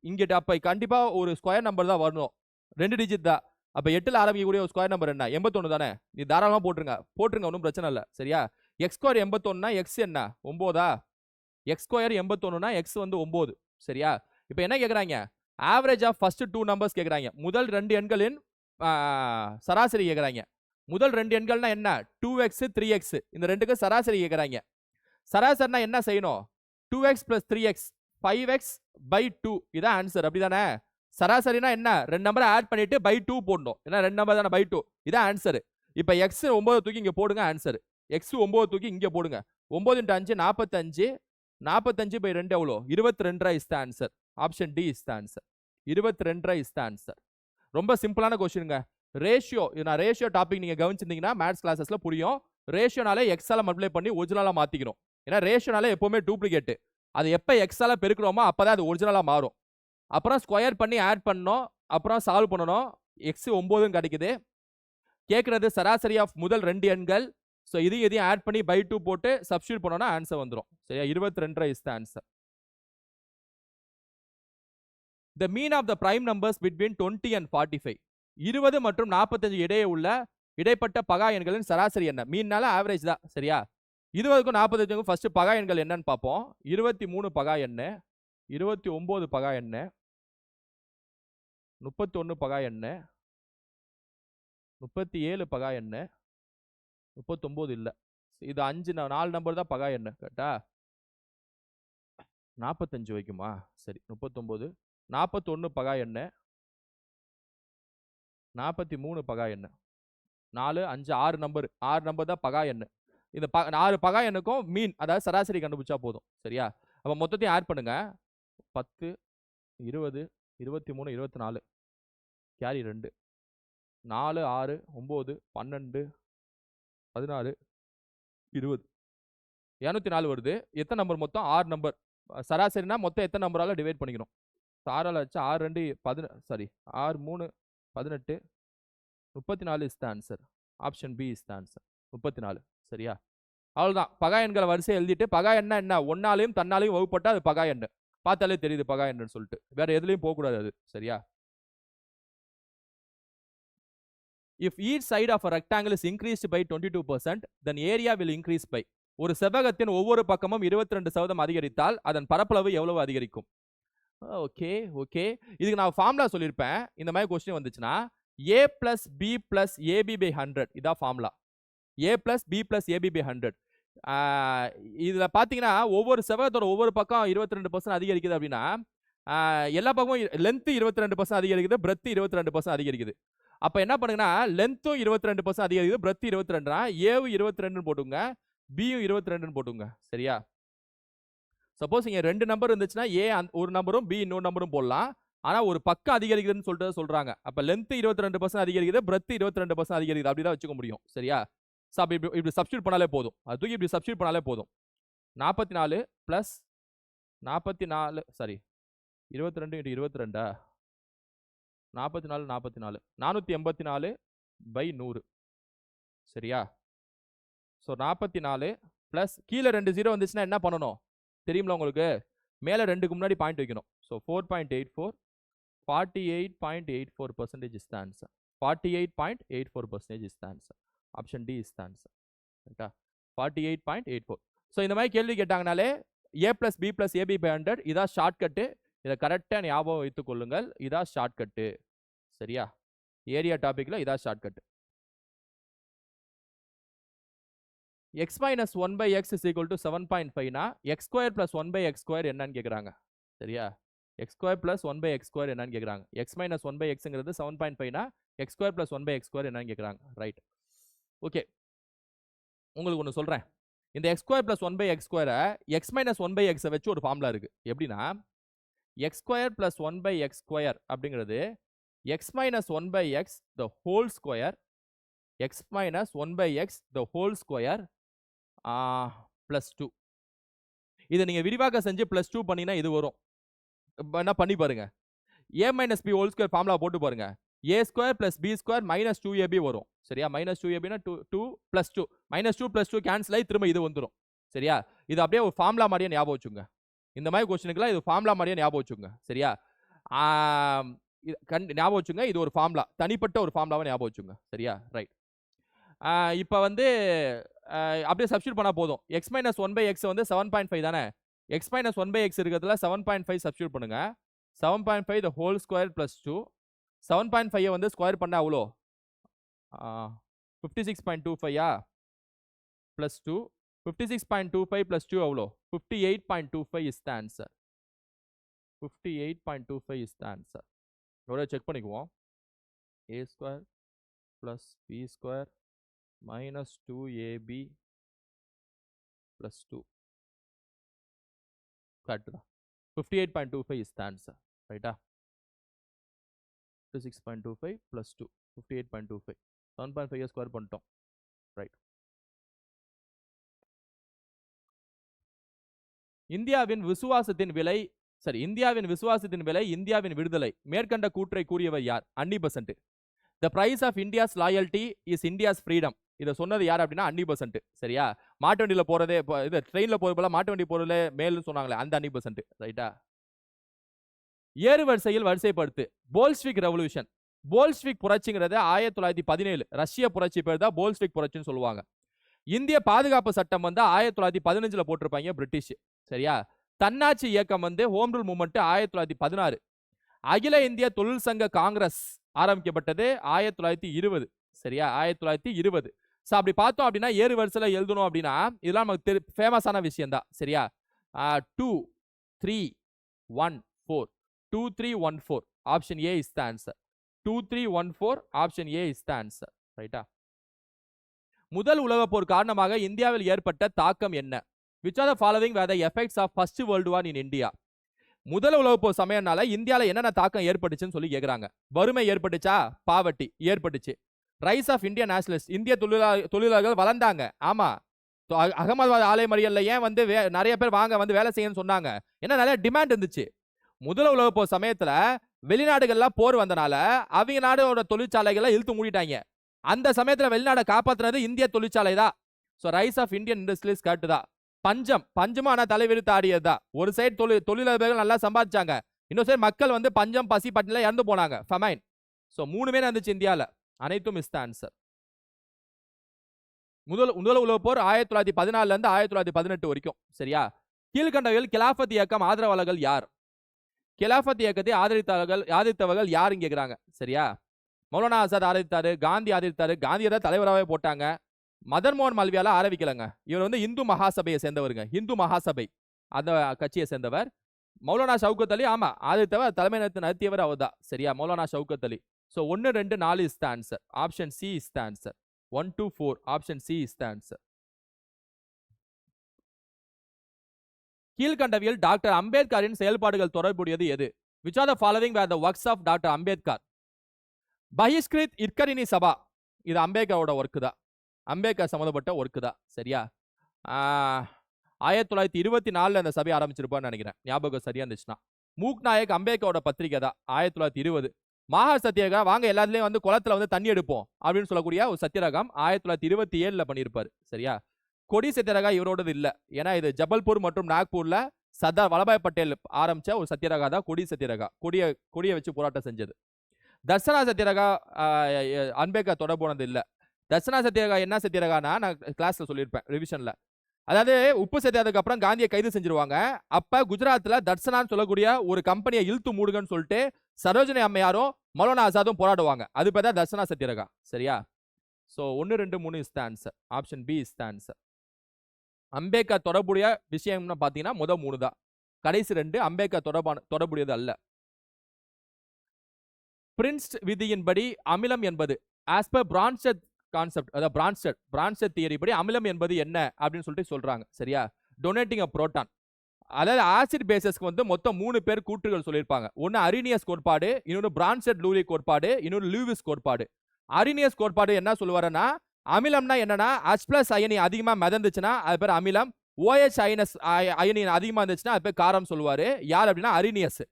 இங்கிட்ட அப்ப கண்டிப்பா ஒரு ஸ்கொயர் நம்பர் தான் வரணும். 2 டிஜிட் தான். அப்ப 8ல ஆரம்பிக்கக்கூடிய ஒரு ஸ்கொயர் நம்பர் என்ன? 81 தானே? நீ தாராளமா போட்டுருங்க. ஒன்றும் பிரச்சனை இல்லை. சரியா? எக்ஸ் ஸ்கொயர் 81னா எக்ஸ் என்ன? 9ஆ? எக்ஸ் ஸ்கொயர் 81னா எக்ஸ் வந்து 9. சரியா? இப்போ என்ன கேக்குறாங்க? ஆவரேஜ் ஆஃப் ஃபர்ஸ்ட் 2 நம்பர்ஸ் கேக்குறாங்க. முதல் 2 எண்களின் சராசரி கேக்குறாங்க. முதல் 2 எண்கள்னா என்ன? 2x 3x. இந்த ரெண்டுக்கு சராசரி கேக்குறாங்க. சராசரினா என்ன செய்யணும்? 2x plus 3x 5x by 2. இதான் ஆன்சர். அப்படிதானே? சராசரினா என்ன? ரெண்டு நம்பரை ஆட் பண்ணிட்டு பை 2 போடணும். ஏன்னா ரெண்டு நம்பர் தானே, பை 2. இதான் ஆன்சர். இப்போ x 9 தூக்கி இங்க போடுங்க. ஆன்சர் x 9 தூக்கி இங்க போடுங்க. 9 × 5 45. 45 by 2 எவ்வளோ? 22 is the answer. Option D is the answer. 22 is the answer. ரொம்ப சிம்பிளான கொஸ்டினுங்க. ரேஷியோ, நான் ரேஷியோ டாபிக் நீங்க கவனிச்சிருந்தீங்கன்னா மேத்ஸ் கிளாஸஸ்ல புரியும். ரேஷியோனாலே எக்ஸால மல்டிப்ளை பண்ணி ஒரிஜினலா மாத்திக்கணும். ஏன்னா ரேஷியோனாலே எப்பவுமே டூப்ளிகேட். அது எப்ப எக்ஸால பெருக்கிறோமோ அப்பதான் அது ஒரிஜினலா மாறும். அப்புறம் ஸ்கொயர் பண்ணி ஆட் பண்ணணும், அப்புறம் சால்வ் பண்ணணும். எக்ஸ் 9 கிடைக்குது. கேட்கறது சராசரி ஆஃப் முதல் 2 எண்கள். ஸோ இதையும் ஆட் பண்ணி பை 2 போட்டு சப்ஸ்டியூட் பண்ணோம்னா ஆன்சர் வந்துடும். சரியா? 22 is the answer. The mean of the prime numbers between 20 and 45. 20 மற்றும் 45 இடையே உள்ள இடைப்பட்ட பகா எண்களின் சராசரி என்ன? மீன்னால ஆவரேஜ் தான். சரியா? 20க்கும் 45க்கும் ஃபர்ஸ்ட் பகா எண்கள் என்னன்னு பார்ப்போம். 23 பகா எண்ணு, 29 பகா எண்ணு, 31 பகா எண்ணு, 37 பகா எண்ணு, 39 இல்ல. இது 4 நம்பர் தான் பகா எண்ணு. கரெக்டா? 45 வைக்குமா? சரி, 39, 41 பகா எண்ணு, 43 பகா எண்ணு, 4 5 6 நம்பர். 6 நம்பர் தான் பகா எண்ணு. இந்த 6 பகா எண்ணுக்கும் மீன், அதாவது சராசரி கண்டுபிடிச்சா போதும். சரியா? அப்ப மொத்தத்தையும் ஆட் பண்ணுங்க. 10 20 23 24 கேரி 2 4 6 9 12 16 20 204 வருது. எத்தனை நம்பர் மொத்தம்? 6 நம்பர். சராசரினா மொத்தம் எத்தனை நம்பரால டிவைட் பண்ணிக்கணும்? 6ஆல வச்சா 6 2 sorry 6 3 18 34 is the answer. Option B is the answer. 34. சரியா? அவ்வளவுதான். பகா எண்களை வரிசை எழுதிட்டு பகா எண்ணா என்ன? ஒன்னாலையும் தன்னாலையும் வகுப்பட்டா அது பகா எண்ணு. பார்த்தாலே தெரியுது பகா எண்ணுன்னு சொல்லிட்டு. வேற எதுலையும் போகக்கூடாது அது. சரியா? If each side of a rectangle is increased by 22%, then area will increase by. ஒரு செவ்வகத்தின் ஒவ்வொரு பக்கமும் 22% அதிகரித்தால் அதன் பரப்பளவு எவ்வளவு அதிகரிக்கும்? ஓகே ஓகே, இதுக்கு நான் ஃபார்முலா சொல்லியிருப்பேன். இந்த மாதிரி கொஸ்டின் வந்துச்சுன்னா a plus b plus ab by 100 இதான் formula. a plus b plus ab by 100. இதுல பாத்தீங்கன்னா ஒவ்வொரு செவ்வகத்தோட ஒவ்வொரு பக்கம் 22% அதிகரிக்குது அப்படின்னா எல்லா பக்கமும் லென்த் 22% அதிகரிக்குது, பிரெத் 22% அதிகரிக்குது. அப்ப என்ன பண்ணுங்கன்னா லென்த்தும் 22% அதிகரிக்குது, பிரெத் 22னா ஏவும் 22 போட்டுங்க, பியும் 22 போட்டுங்க. சரியா? சப்போஸ் இங்க 2 நம்பர் இருந்துச்சுன்னா ஏ ஒரு நம்பரும் பி இன்னொரு நம்பரும் போடலாம். ஆனா ஒரு பக்கம் அதிகரிக்குதுன்னு சொல்லிட்டு சொல்றாங்க. அப்ப லென்த் 22% அதிகரிக்குது, பிரெத் 22% அதிகரிக்குது. அப்படிதான் வச்சுக்க முடியும். சரியா? இப்படி சப்ஸ்டியூட் பண்ணாலே போதும். அது தூக்கி இப்படி சப்ஸ்டியூட் பண்ணாலே போதும். 44 பிளஸ் 44 சாரி 22 × 22 44 44 484 by 100. சரியா? ஸோ 44 பிளஸ் கீழே 2 0 வந்துச்சுன்னா என்ன பண்ணணும் தெரியுங்களா உங்களுக்கு? மேலே 2க்கு முன்னாடி பாயிண்ட் வைக்கணும். So 4.84 48.84% is the answer. 48.84% is the answer. Option D is the answer. ரைட்டா? 48.84. ஸோ இந்த மாதிரி கேள்வி கேட்டாங்கனாலே a plus b plus ab by 100 இதான் ஷார்ட்கட்டு. இதை கரெக்டாக ஞாபகம் வைத்துக் கொள்ளுங்கள். இதான் ஷார்ட்கட்டு. சரியா? ஏரியா டாபிக்ல இதான் shortcut. x minus 1 by x is equal to 7.5 னா x square plus 1 by x square என்னன்னு கேக்குறாங்க. சரியா? x square plus 1 by x square என்னன்னு கேக்குறாங்க. x minus 1 by xங்கிறது 7.5 னா x square plus 1 by x square என்னன்னு கேக்குறாங்க. ரைட். ஓகே. உங்களுக்கு ஒன்று சொல்றேன். இந்த x square plus 1 by x square x minus 1 by x வச்சு ஒரு ஃபார்முலா இருக்கு. எப்படின்னா x square plus 1 by x square அப்படிங்கிறது x minus 1 by x the whole square x minus 1 by x the whole square plus 2. இதை நீங்க விரிவாக்க செஞ்சு plus 2 பண்ணினா இது வரும். என்ன பண்ணி பாருங்க. a minus b whole square formula போட்டு பாருங்க. a square plus b square minus 2ab வரும். சரியா? minus 2ab னா 2 plus 2 minus 2 plus 2 கேன்சல் ஆகி திரும்ப இது வந்துரும். சரியா? இது அப்படியே ஒரு ஃபார்முலா மாதிரியே ஞாபகம் வச்சுங்க. இந்த மாதிரி क्वेश्चनக்குலாம் இது ஃபார்முலா மாதிரியே ஞாபகம் வச்சுங்க. சரியா? ஞாபகம் வச்சுங்க. இது ஒரு ஃபார்முலா, தனிப்பட்ட ஒரு ஃபார்முலாவை ஞாபகம் வச்சுங்க. சரியா? ரைட். இப்போ வந்து அப்படியே சப்ஸ்டியூட் பண்ணா போதும். x minus 1 by x வந்து 7.5 தானே. x minus 1 by x இருக்கிறதுல 7.5 சப்ஸ்டியூட் பண்ணுங்க. 7.5 the whole square plus 2. 7.5 வந்து ஸ்கொயர் பண்ணா எவ்வளோ? 56.25 plus 2. 56.25 plus 2 எவ்வளோ? 58.25 is the answer. 58.25 is the answer. எவ்வளோ செக் பண்ணிக்குவோம். a square plus b square minus 2ab plus 2. Correct தான். 58.25 is the answer. ரைட்டா? 56.25 plus 2 58.25 7.5 ஸ்கொயர் பண்ணிட்டோம். ரைட். இந்தியாவின் விசுவாசத்தின் விலை இந்தியாவின் விடுதலை மேற்கண்ட கூற்றை கூறியவர் யார்? Annie Besant. The price of India's loyalty is India's freedom. இதை சொன்னது யார் அப்படின்னா அன்னி பெசன்ட். சரியா? மாட்டு வண்டியில் போறதே இது ட்ரெயினில் போற போல மாட்டு வண்டி போறதுல மேல்னு சொன்னாங்களே அந்த அன்னி பெசன்ட். ரைட்டா? ஏறு வரிசையில் வரிசைப்படுத்து. Bolshevik revolution. போல்ஸ்விக் புரட்சிங்கிறது 1917 ரஷ்ய புரட்சி பேர் தான் போல்ஸ்விக் புரட்சின்னு சொல்லுவாங்க. இந்திய பாதுகாப்பு சட்டம் வந்து 1915 போட்டிருப்பாங்க பிரிட்டிஷ். சரியா? தன்னாட்சி இயக்கம் வந்து ஹோம் ரூல் மூவ்மெண்ட் 1916. அகில இந்திய தொழில் சங்க காங்கிரஸ் ஆரம்பிக்கப்பட்டது 1920. சரியா? 1920. ஸோ அப்படி பார்த்தோம் அப்படின்னா ஏறு வரிசையில் எழுதணும் அப்படின்னா இதெல்லாம் நமக்கு ஃபேமஸான விஷயம் தான். சரியா? 2 3 1 4 2 3 1 4 option A is the answer. 2 3 1 4 option A is the answer. ரைட்டா? முதல் உலகப் போர் காரணமாக இந்தியாவில் ஏற்பட்ட தாக்கம் என்ன? Which are the following were the effects of first world war in India? முதல் உலகப் போர் சமயம்னால இந்தியாவில் என்னென்ன தாக்கம் ஏற்பட்டுச்சுன்னு சொல்லி கேட்குறாங்க. வறுமை ஏற்பட்டுச்சா? பாவர்ட்டி ஏற்பட்டுச்சு. Rise of Indian nationalist. இந்திய தொழிலாளர்கள் வளர்ந்தாங்க. ஆமா. அகமதாபாத் ஆலை மறியல்ல ஏன் வந்து நிறைய பேர் வாங்க வந்து வேலை செய்யணும்னு சொன்னாங்க. ஏன்னா நிறைய டிமாண்ட் இருந்துச்சு. முதல் உலகப் போர் சமயத்துல வெளிநாடுகள்லாம் போர் வந்தனால அவங்க நாடோட தொழிற்சாலைகளை இழுத்து மூடிட்டாங்க. அந்த சமயத்துல வெளிநாடை காப்பாத்துறது இந்திய தொழிற்சாலை தான். So rise of Indian industries correct தான். பஞ்சமான தலைவிரித்து ஆடியது தான். ஒரு சைடு தொழிலாளர்கள் நல்லா சம்பாதிச்சாங்க, இன்னொரு சைடு மக்கள் வந்து பஞ்சம் பசி பட்டினில இறந்து போனாங்க. ஃபமைன். ஸோ மூணுமே நடந்துச்சு இந்தியாவில். அனைத்தும் இஸ் த ஆன்சர். முதல் உலகப் போர் 1914 இருந்து 1918 வரைக்கும். சரியா? கீழ்கண்டவர்கள் கிலாஃபத் இயக்கம் ஆதரவாளர்கள் யார்? கிலாஃபத் இயக்கத்தை ஆதரித்தவர்கள் யாருன்னு கேட்குறாங்க. சரியா? மௌலானா ஆசாத் ஆதரித்தாரு, காந்தி ஆதரித்தாரு. காந்தியை தலைவராகவே போட்டாங்க. மதன் மோகன் மால்வியால ஆரம்பிக்கலங்க. இவர் வந்து இந்து மகாசபையை சேர்ந்தவருங்க. இந்து மகாசபை அந்த கட்சியை சேர்ந்தவர். மௌலானா ஷவுகத் அலி ஆமா ஆதரித்தவர், தலைமை நடத்தியவர் அவர் தான். சரியா? Maulana Shaukat Ali. So 1 2 4 is the answer. Option C is the answer. 1 2 4 option C is the answer. கீழ்கண்டவியல் டாக்டர் அம்பேத்கரின் செயல்பாடுகள் தொடர்புடையது எது? Which are the following were the works of doctor Ambedkar? Bahishkrit Hitakarini Sabha. இது அம்பேத்கரோட ஒர்க்கு தான். அம்பேத்கர் சம்மந்தப்பட்ட ஒர்க்கு தான். சரியா? 1924 அந்த சபை ஆரம்பிச்சிருப்பான்னு நினைக்கிறேன், ஞாபகம் சரியா இருந்துச்சுன்னா. மூக் நாயக் அம்பேத்கரோட பத்திரிகை தான். 1920. மகா சத்தியாகிரகம், வாங்க எல்லாத்துலயும் வந்து குளத்துல வந்து தண்ணி எடுப்போம் அப்படின்னு சொல்லக்கூடிய ஒரு சத்தியாகிரகம் 1927 பண்ணியிருப்பாரு. சரியா? கொடி சத்தியாகிரகம் இவரோடது இல்ல. ஏன்னா இது ஜபல்பூர் மற்றும் நாக்பூர்ல சர்தார் வல்லபாய் பட்டேல் ஆரம்பிச்ச ஒரு சத்தியாகிரகம் தான் கொடி சத்தியாகிரகம். கொடியை வச்சு போராட்டம் செஞ்சது. தர்சனா சத்தியாகிரகம் அம்பேத்கர் தொடர்பு போனது இல்ல. தர்சனா சத்தியாகிரகம் என்ன சத்தியாகிரகம்னா நான் கிளாஸ்ல சொல்லியிருப்பேன் ரிவிஷன்ல. அதாவது உப்பு சேர்த்ததுக்கு அப்புறம் காந்தியை கைது செஞ்சிருவாங்க. அப்ப குஜராத்ல தட்சனான்னு சொல்லக்கூடிய ஒரு கம்பெனியை இழுத்து மூடுங்கன்னு சொல்லிட்டு சரோஜினி அம்மையாரும் மௌலானா ஆசாதும் போராடுவாங்க. அது பேர் தான் தட்சணா சத்தியரகா. சரியா? So 1, 2, 3 is the answer. Option B is the answer. Ambedkar தொடர்புடைய விஷயம்னு பாத்தீங்கன்னா 3 தான். கடைசி 2 அம்பேத்கர் தொடர்புடையது அல்ல. பிரின்ஸ்ட் விதியின்படி அமிலம் என்பது ஆஸ் பர் பிரான்ஸ்டட் கான்செப்ட், அதாவது பிரான்ஸ்டட் தியரி படி அமிலம் என்பது என்ன அப்படின்னு சொல்லிட்டு சொல்றாங்க. சரியா? Donating a proton. அதாவது ஆசிட் பேசஸ்க்கு வந்து மொத்தம் 3 பேர் கூற்றுகள் சொல்லியிருப்பாங்க. ஒன்னு அரினியஸ் கோட்பாடு, இன்னொன்னு பிரான்ஸ்டட் லூரி கோட்பாடு, இன்னொரு லூவிஸ் கோட்பாடு. அரினியஸ் கோட்பாடு என்ன சொல்லுவாருன்னா, அமிலம்னா என்னன்னா H+ அயனி அதிகமா மிதந்துச்சுன்னா அது பேர் அமிலம். OH அயனி அதிகமா இருந்துச்சுன்னா அது பேர் காரம் சொல்லுவாரு. யார் அப்படின்னா அரினியஸ்.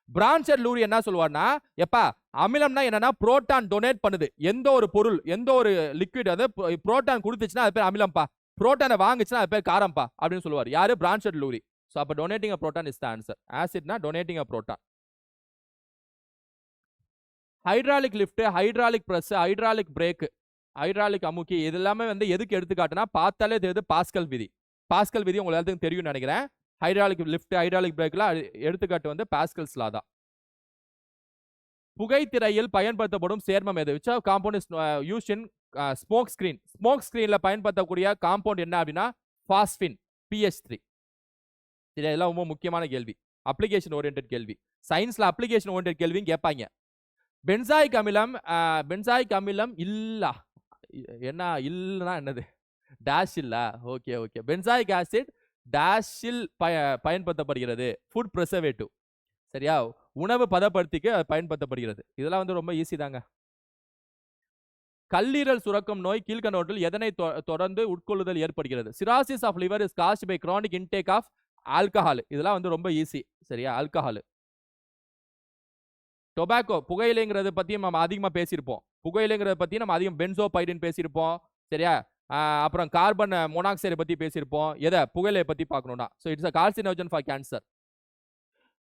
பிரான்ஸ்டட் லூரி என்ன சொல்லுவாருன்னா, எப்பா அமிலம்னா என்னன்னா புரோட்டான் டொனேட் பண்ணுது. எந்த ஒரு பொருள், எந்த ஒரு லிக்விட் அது புரோட்டான் கொடுத்துச்சுன்னா அது பேர் அமிலம்பா. புரோட்டானை வாங்குச்சுன்னா அது பேர் காரம்பா அப்படின்னு சொல்லுவார். யாரு? Bronsted Lowry. சோ அப்ப donating a proton is the answer. ஆசிட்னா donating a proton. Hydraulic lift, hydraulic press, hydraulic brake, hydraulic அமுக்கி இது எல்லாமே வந்து எதுக்கு எடுத்துக்காட்டுனா பார்த்தாலே தெரியுது பாஸ்கல் விதி. பாஸ்கல் விதி உங்களுக்கு எல்லாத்துக்கும் தெரியும்னு நினைக்கிறேன். ஹைட்ராலிக் லிஃப்ட், ஹைட்ராலிக் பிரேக்லாம் எடுத்துக்காட்டு வந்து பாஸ்கல்ஸ் லா தான். புகைத்திரையில் பயன்படுத்தப்படும் சேர்மம் எது? which compound is used in smoke screen. Smoke ஸ்கிரீன்ல பயன்படுத்தக்கூடிய காம்பவுண்ட் என்ன அப்படின்னா பாஸ்பின், PH3. இதெல்லாம் ரொம்ப முக்கியமான கேள்வி. அப்ளிகேஷன் ஓரியன்டட் கேள்வி. சயின்ஸ்ல அப்ளிகேஷன் ஓரியன்டட் கேள்வியும் கேட்பாங்க. பென்சாயிக் அமிலம் இல்லா என்ன இல்லனா என்னது? டேஷ் இல்ல. Okay okay. பென்சாயிக் ஆசிட் டேஷில் பயன்படுத்தப்படுகிறது. Food preservative. சரியா? உணவு பதப்படுத்திக்கு பயன்படுத்தப்படுகிறது. இதெல்லாம் வந்து ரொம்ப ஈஸி தாங்க. கல்லீரல் சுரக்கும் நோய் கீழ்கண்டவற்றில் எதனை தொடர்ந்து உட்கொள்ளுதல் ஏற்படுகிறது? Cirrhosis of liver is caused by chronic intake of alcohol. இதெல்லாம் வந்து ரொம்ப ஈஸி. சரியா? ஆல்கஹால். டொபாக்கோ புகையிலைங்கிறத பத்தி நம்ம அதிகமா பேசியிருப்போம். புகையிலைங்கிறத பத்தி நம்ம அதிகம் பென்சோபைடின் பேசியிருப்போம். சரியா? அப்புறம் கார்பன் மோனாக்சைடை பத்தி பேசியிருப்போம். எதை? புகையிலை பத்தி பார்க்கணும்னா. So it's a carcinogen for cancer.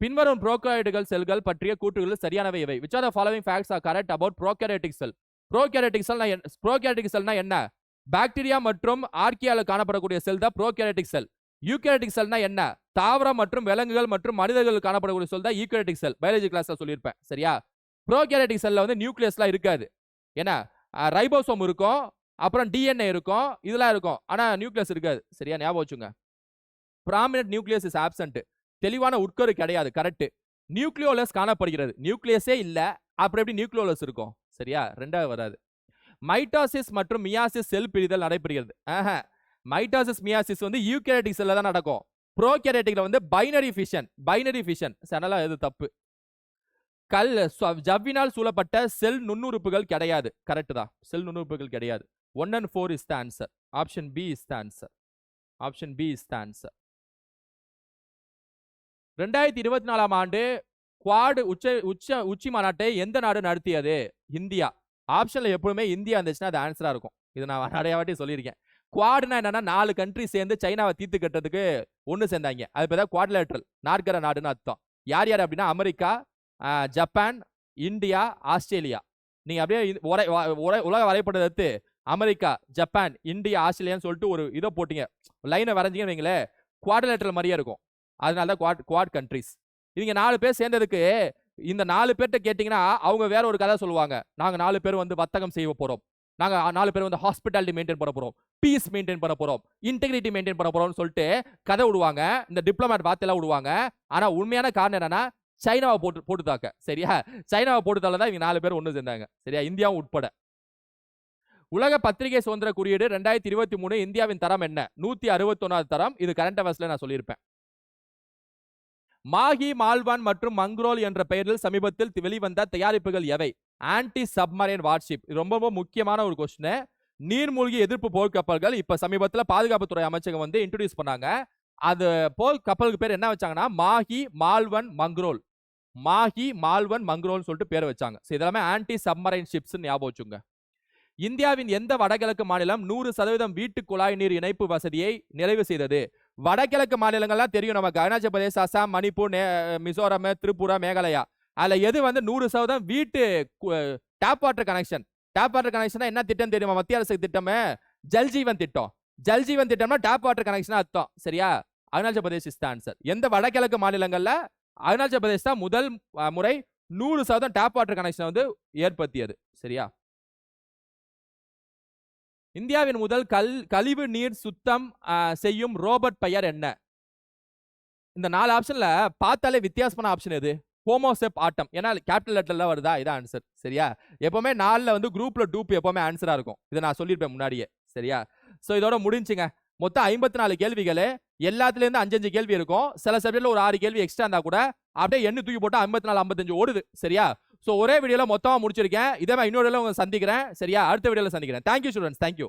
பின்வரும் ப்ரோகாரியோட்டிக் செல்கள் பற்றிய கூற்றுகள் சரியானவை எவை? which are the following facts are correct about prokaryotic cell? Prokaryotic செல்னா என்ன? பாக்டீரியா மற்றும் ஆர்கியால காணப்படக்கூடிய செல் தான் ப்ரோகாரியோட்டிக் செல். யூகாரியோட்டிக் செல்னா என்ன? தாவரம் மற்றும் விலங்குகள் மற்றும் மனிதர்கள் காணப்படக்கூடிய செல் தான் யூகாரியோட்டிக் செல். பயாலஜி கிளாஸ்ல சொல்லியிருப்பேன். சரியா? ப்ரோகாரியோட்டிக் செல்ல வந்து நியூக்ளியஸ்லாம் இருக்காது. ஏன்னா ரைபோசோம் இருக்கும், அப்புறம் DNA இருக்கும், இதெல்லாம் இருக்கும். ஆனா நியூக்ளியஸ் இருக்காது. சரியா? ஞாபகம் வச்சுங்க. Prominent nucleus is absent. தெளிவான உட்கரு கிடையாது. கரெக்ட். நியூக்ளியோலஸ் காணப்படுகிறது. நியூக்ளியஸே இல்ல, அப்புறம் எப்படி நியூக்ளியோலஸ் இருக்கும்? சரியா? ரெண்டாவது வராது. மைட்டாசிஸ் மற்றும் மியாசிஸ் செல் பிரிதல் நடைபெறுகிறது. மைட்டாசிஸ் மியாசிஸ் வந்து யூகாரியோட்டிக் செல்ல தான் நடக்கும். ப்ரோகாரியோட்டிக்ல வந்து பைனரி ஃபிஷன். அதனால இது தப்பு. ஜவ்வினால் சூழப்பட்ட செல் நுண்ணுறுப்புகள் கிடையாது. கரெக்ட் தான். செல் நுண்ணுறுப்புகள் கிடையாது. 1 and 4 is the answer. Option B is the answer. 2024 ஆண்டு குவாட் உச்சி மாநாட்டை எந்த நாடு நடத்தியது? இந்தியா. ஆப்ஷன்ல எப்பவுமே இந்தியா இருந்துச்சுன்னா அது ஆன்சரா இருக்கும். இது நான் நிறைய வாட்டி சொல்லியிருக்கேன். குவாட்னா என்னன்னா 4 கண்ட்ரி சேர்ந்து சைனாவை தீர்த்து கட்டுறதுக்கு ஒன்னு சேர்ந்தாங்க. அது பேர் குவாட்லேட்ரல், நாற்கர நாடுன்னு அர்த்தம். யார் யார் அப்படின்னா அமெரிக்கா, ஜப்பான், இந்தியா, ஆஸ்திரேலியா. நீங்க அப்படியே உலக வரைபடத்தை எடுத்து அமெரிக்கா, ஜப்பான், இந்தியா, ஆஸ்திரேலியான்னு சொல்லிட்டு ஒரு இதை போட்டீங்க, லைனை வரைஞ்சிங்கன்னு வைங்களேன், குவாட்லேட்ரல் மாதிரியே இருக்கும். அதனால தான் குவாட் கண்ட்ரிஸ். இவங்க 4 பேர் சேர்ந்ததுக்கு இந்த 4 பேர்ட்ட கேட்டீங்கன்னா அவங்க வேற ஒரு கதை சொல்லுவாங்க. நாங்க 4 பேர் வந்து வர்த்தகம் செய்ய போறோம், நாங்க 4 பேர் வந்து ஹாஸ்பிட்டாலிட்டி மெயின்டைன் பண்ண போறோம், பீஸ் மெயின்டைன் பண்ண போறோம், இன்டெகிரிட்டி மெயின்டைன் பண்ண போறோம்னு சொல்லிட்டு கதை விடுவாங்க. இந்த டிப்ளமேட் வார்த்தையெல்லாம் விடுவாங்க. ஆனா உண்மையான காரணம் என்னன்னா சைனாவை போட்டுதாக்க. சரியா? சைனாவை போட்டுதால தான் இவங்க 4 பேர் ஒன்று சேர்ந்தாங்க. சரியா? இந்தியாவும் உட்பட. உலக பத்திரிகை சுதந்திர குறியீடு 2023 இந்தியாவின் தரம் என்ன? 161வது தரம். இது கரண்ட் அஃபேர்ஸ்ல நான் சொல்லியிருப்பேன். மாஹி, மால்வான் மற்றும் மங்க்ரோல் என்ற பெயரில் சமீபத்தில் வெளிவந்த தயாரிப்புகள் எவை? Anti submarine worship. ரொம்ப ரொம்ப முக்கியமான ஒரு கொஸ்டின். நீர்மூழ்கி எதிர்ப்பு போர்க்கப்பல்கள் இப்ப சமீபத்தில் பாதுகாப்புத்துறை அமைச்சகம் வந்து இன்ட்ரோடியூஸ் பண்ணாங்க. அது போர் கப்பலுக்கு பேர் என்ன வச்சாங்கன்னா மாஹி, மால்வன், மங்க்ரோல். மாஹி, மால்வன், மங்க்ரோல் சொல்லிட்டு பேர் வச்சாங்க. இதெல்லாமே ஆன்டி சப்மரைன் ஷிப்ஸ் ஞாபகம் வச்சுங்க. இந்தியாவின் எந்த வடகிழக்கு மாநிலம் 100% வீட்டு குழாய் நீர் இணைப்பு வசதியை நிறைவு செய்தது? வடகிழக்கு மாநிலங்கள்லாம் தெரியும் நமக்கு. அருணாச்சல பிரதேஷ், அசாம், மணிப்பூர், மிசோரம், திரிபுரா, மேகாலயா. அதுல எது வந்து 100% வீட்டு tap water connection? Tap water connection என்ன திட்டம் தெரியுமா? மத்திய அரசு திட்டம் ஜல்ஜீவன் திட்டம். Jal Jeevan திட்டம்னா tap water connection அர்த்தம். சரியா? Arunachal Pradesh is the answer. எந்த வடகிழக்கு மாநிலங்கள்ல அருணாச்சல பிரதேஷ் தான் முதல் முறை 100% டேப் வாட்டர் கனெக்ஷன் வந்து ஏற்படுத்தியது. சரியா? இந்தியாவின் முதல் கழிவு நீர் சுத்தம் செய்யும் ரோபோட் பெயர் என்ன? இந்த 4 ஆப்ஷன்ல பார்த்தாலே வித்தியாசமான ஆப்ஷன் எது? ஹோமோசெப் ஆட்டம். ஏன்னா கேபிட்டல் லெட்டர்ல வருதா? இதான் ஆன்சர். சரியா? எப்பவுமே 4ல வந்து குரூப்ல டூப் எப்பவுமே ஆன்சரா இருக்கும். இதை நான் சொல்லியிருப்பேன் முன்னாடியே. சரியா? சோ இதோட முடிஞ்சுங்க. மொத்தம் 54 கேள்விகள். எல்லாத்துல இருந்து 5 கேள்வி இருக்கும். சில சப்ஜெக்ட்ல ஒரு 6 கேள்வி எக்ஸ்ட்ரா இருந்தா கூட அப்படியே எண்ணு தூக்கி போட்டு 54 55 ஓடுது. சரியா? சோ ஒரே வீடியோல மொத்தமா முடிச்சிருக்கேன். இதே மாதிரி இன்னொரு வீடியோல உங்களை சந்திக்கிறேன். சரியா? அடுத்த வீடியோல சந்திக்கிறேன். Thank you students. தேங்க்யூ.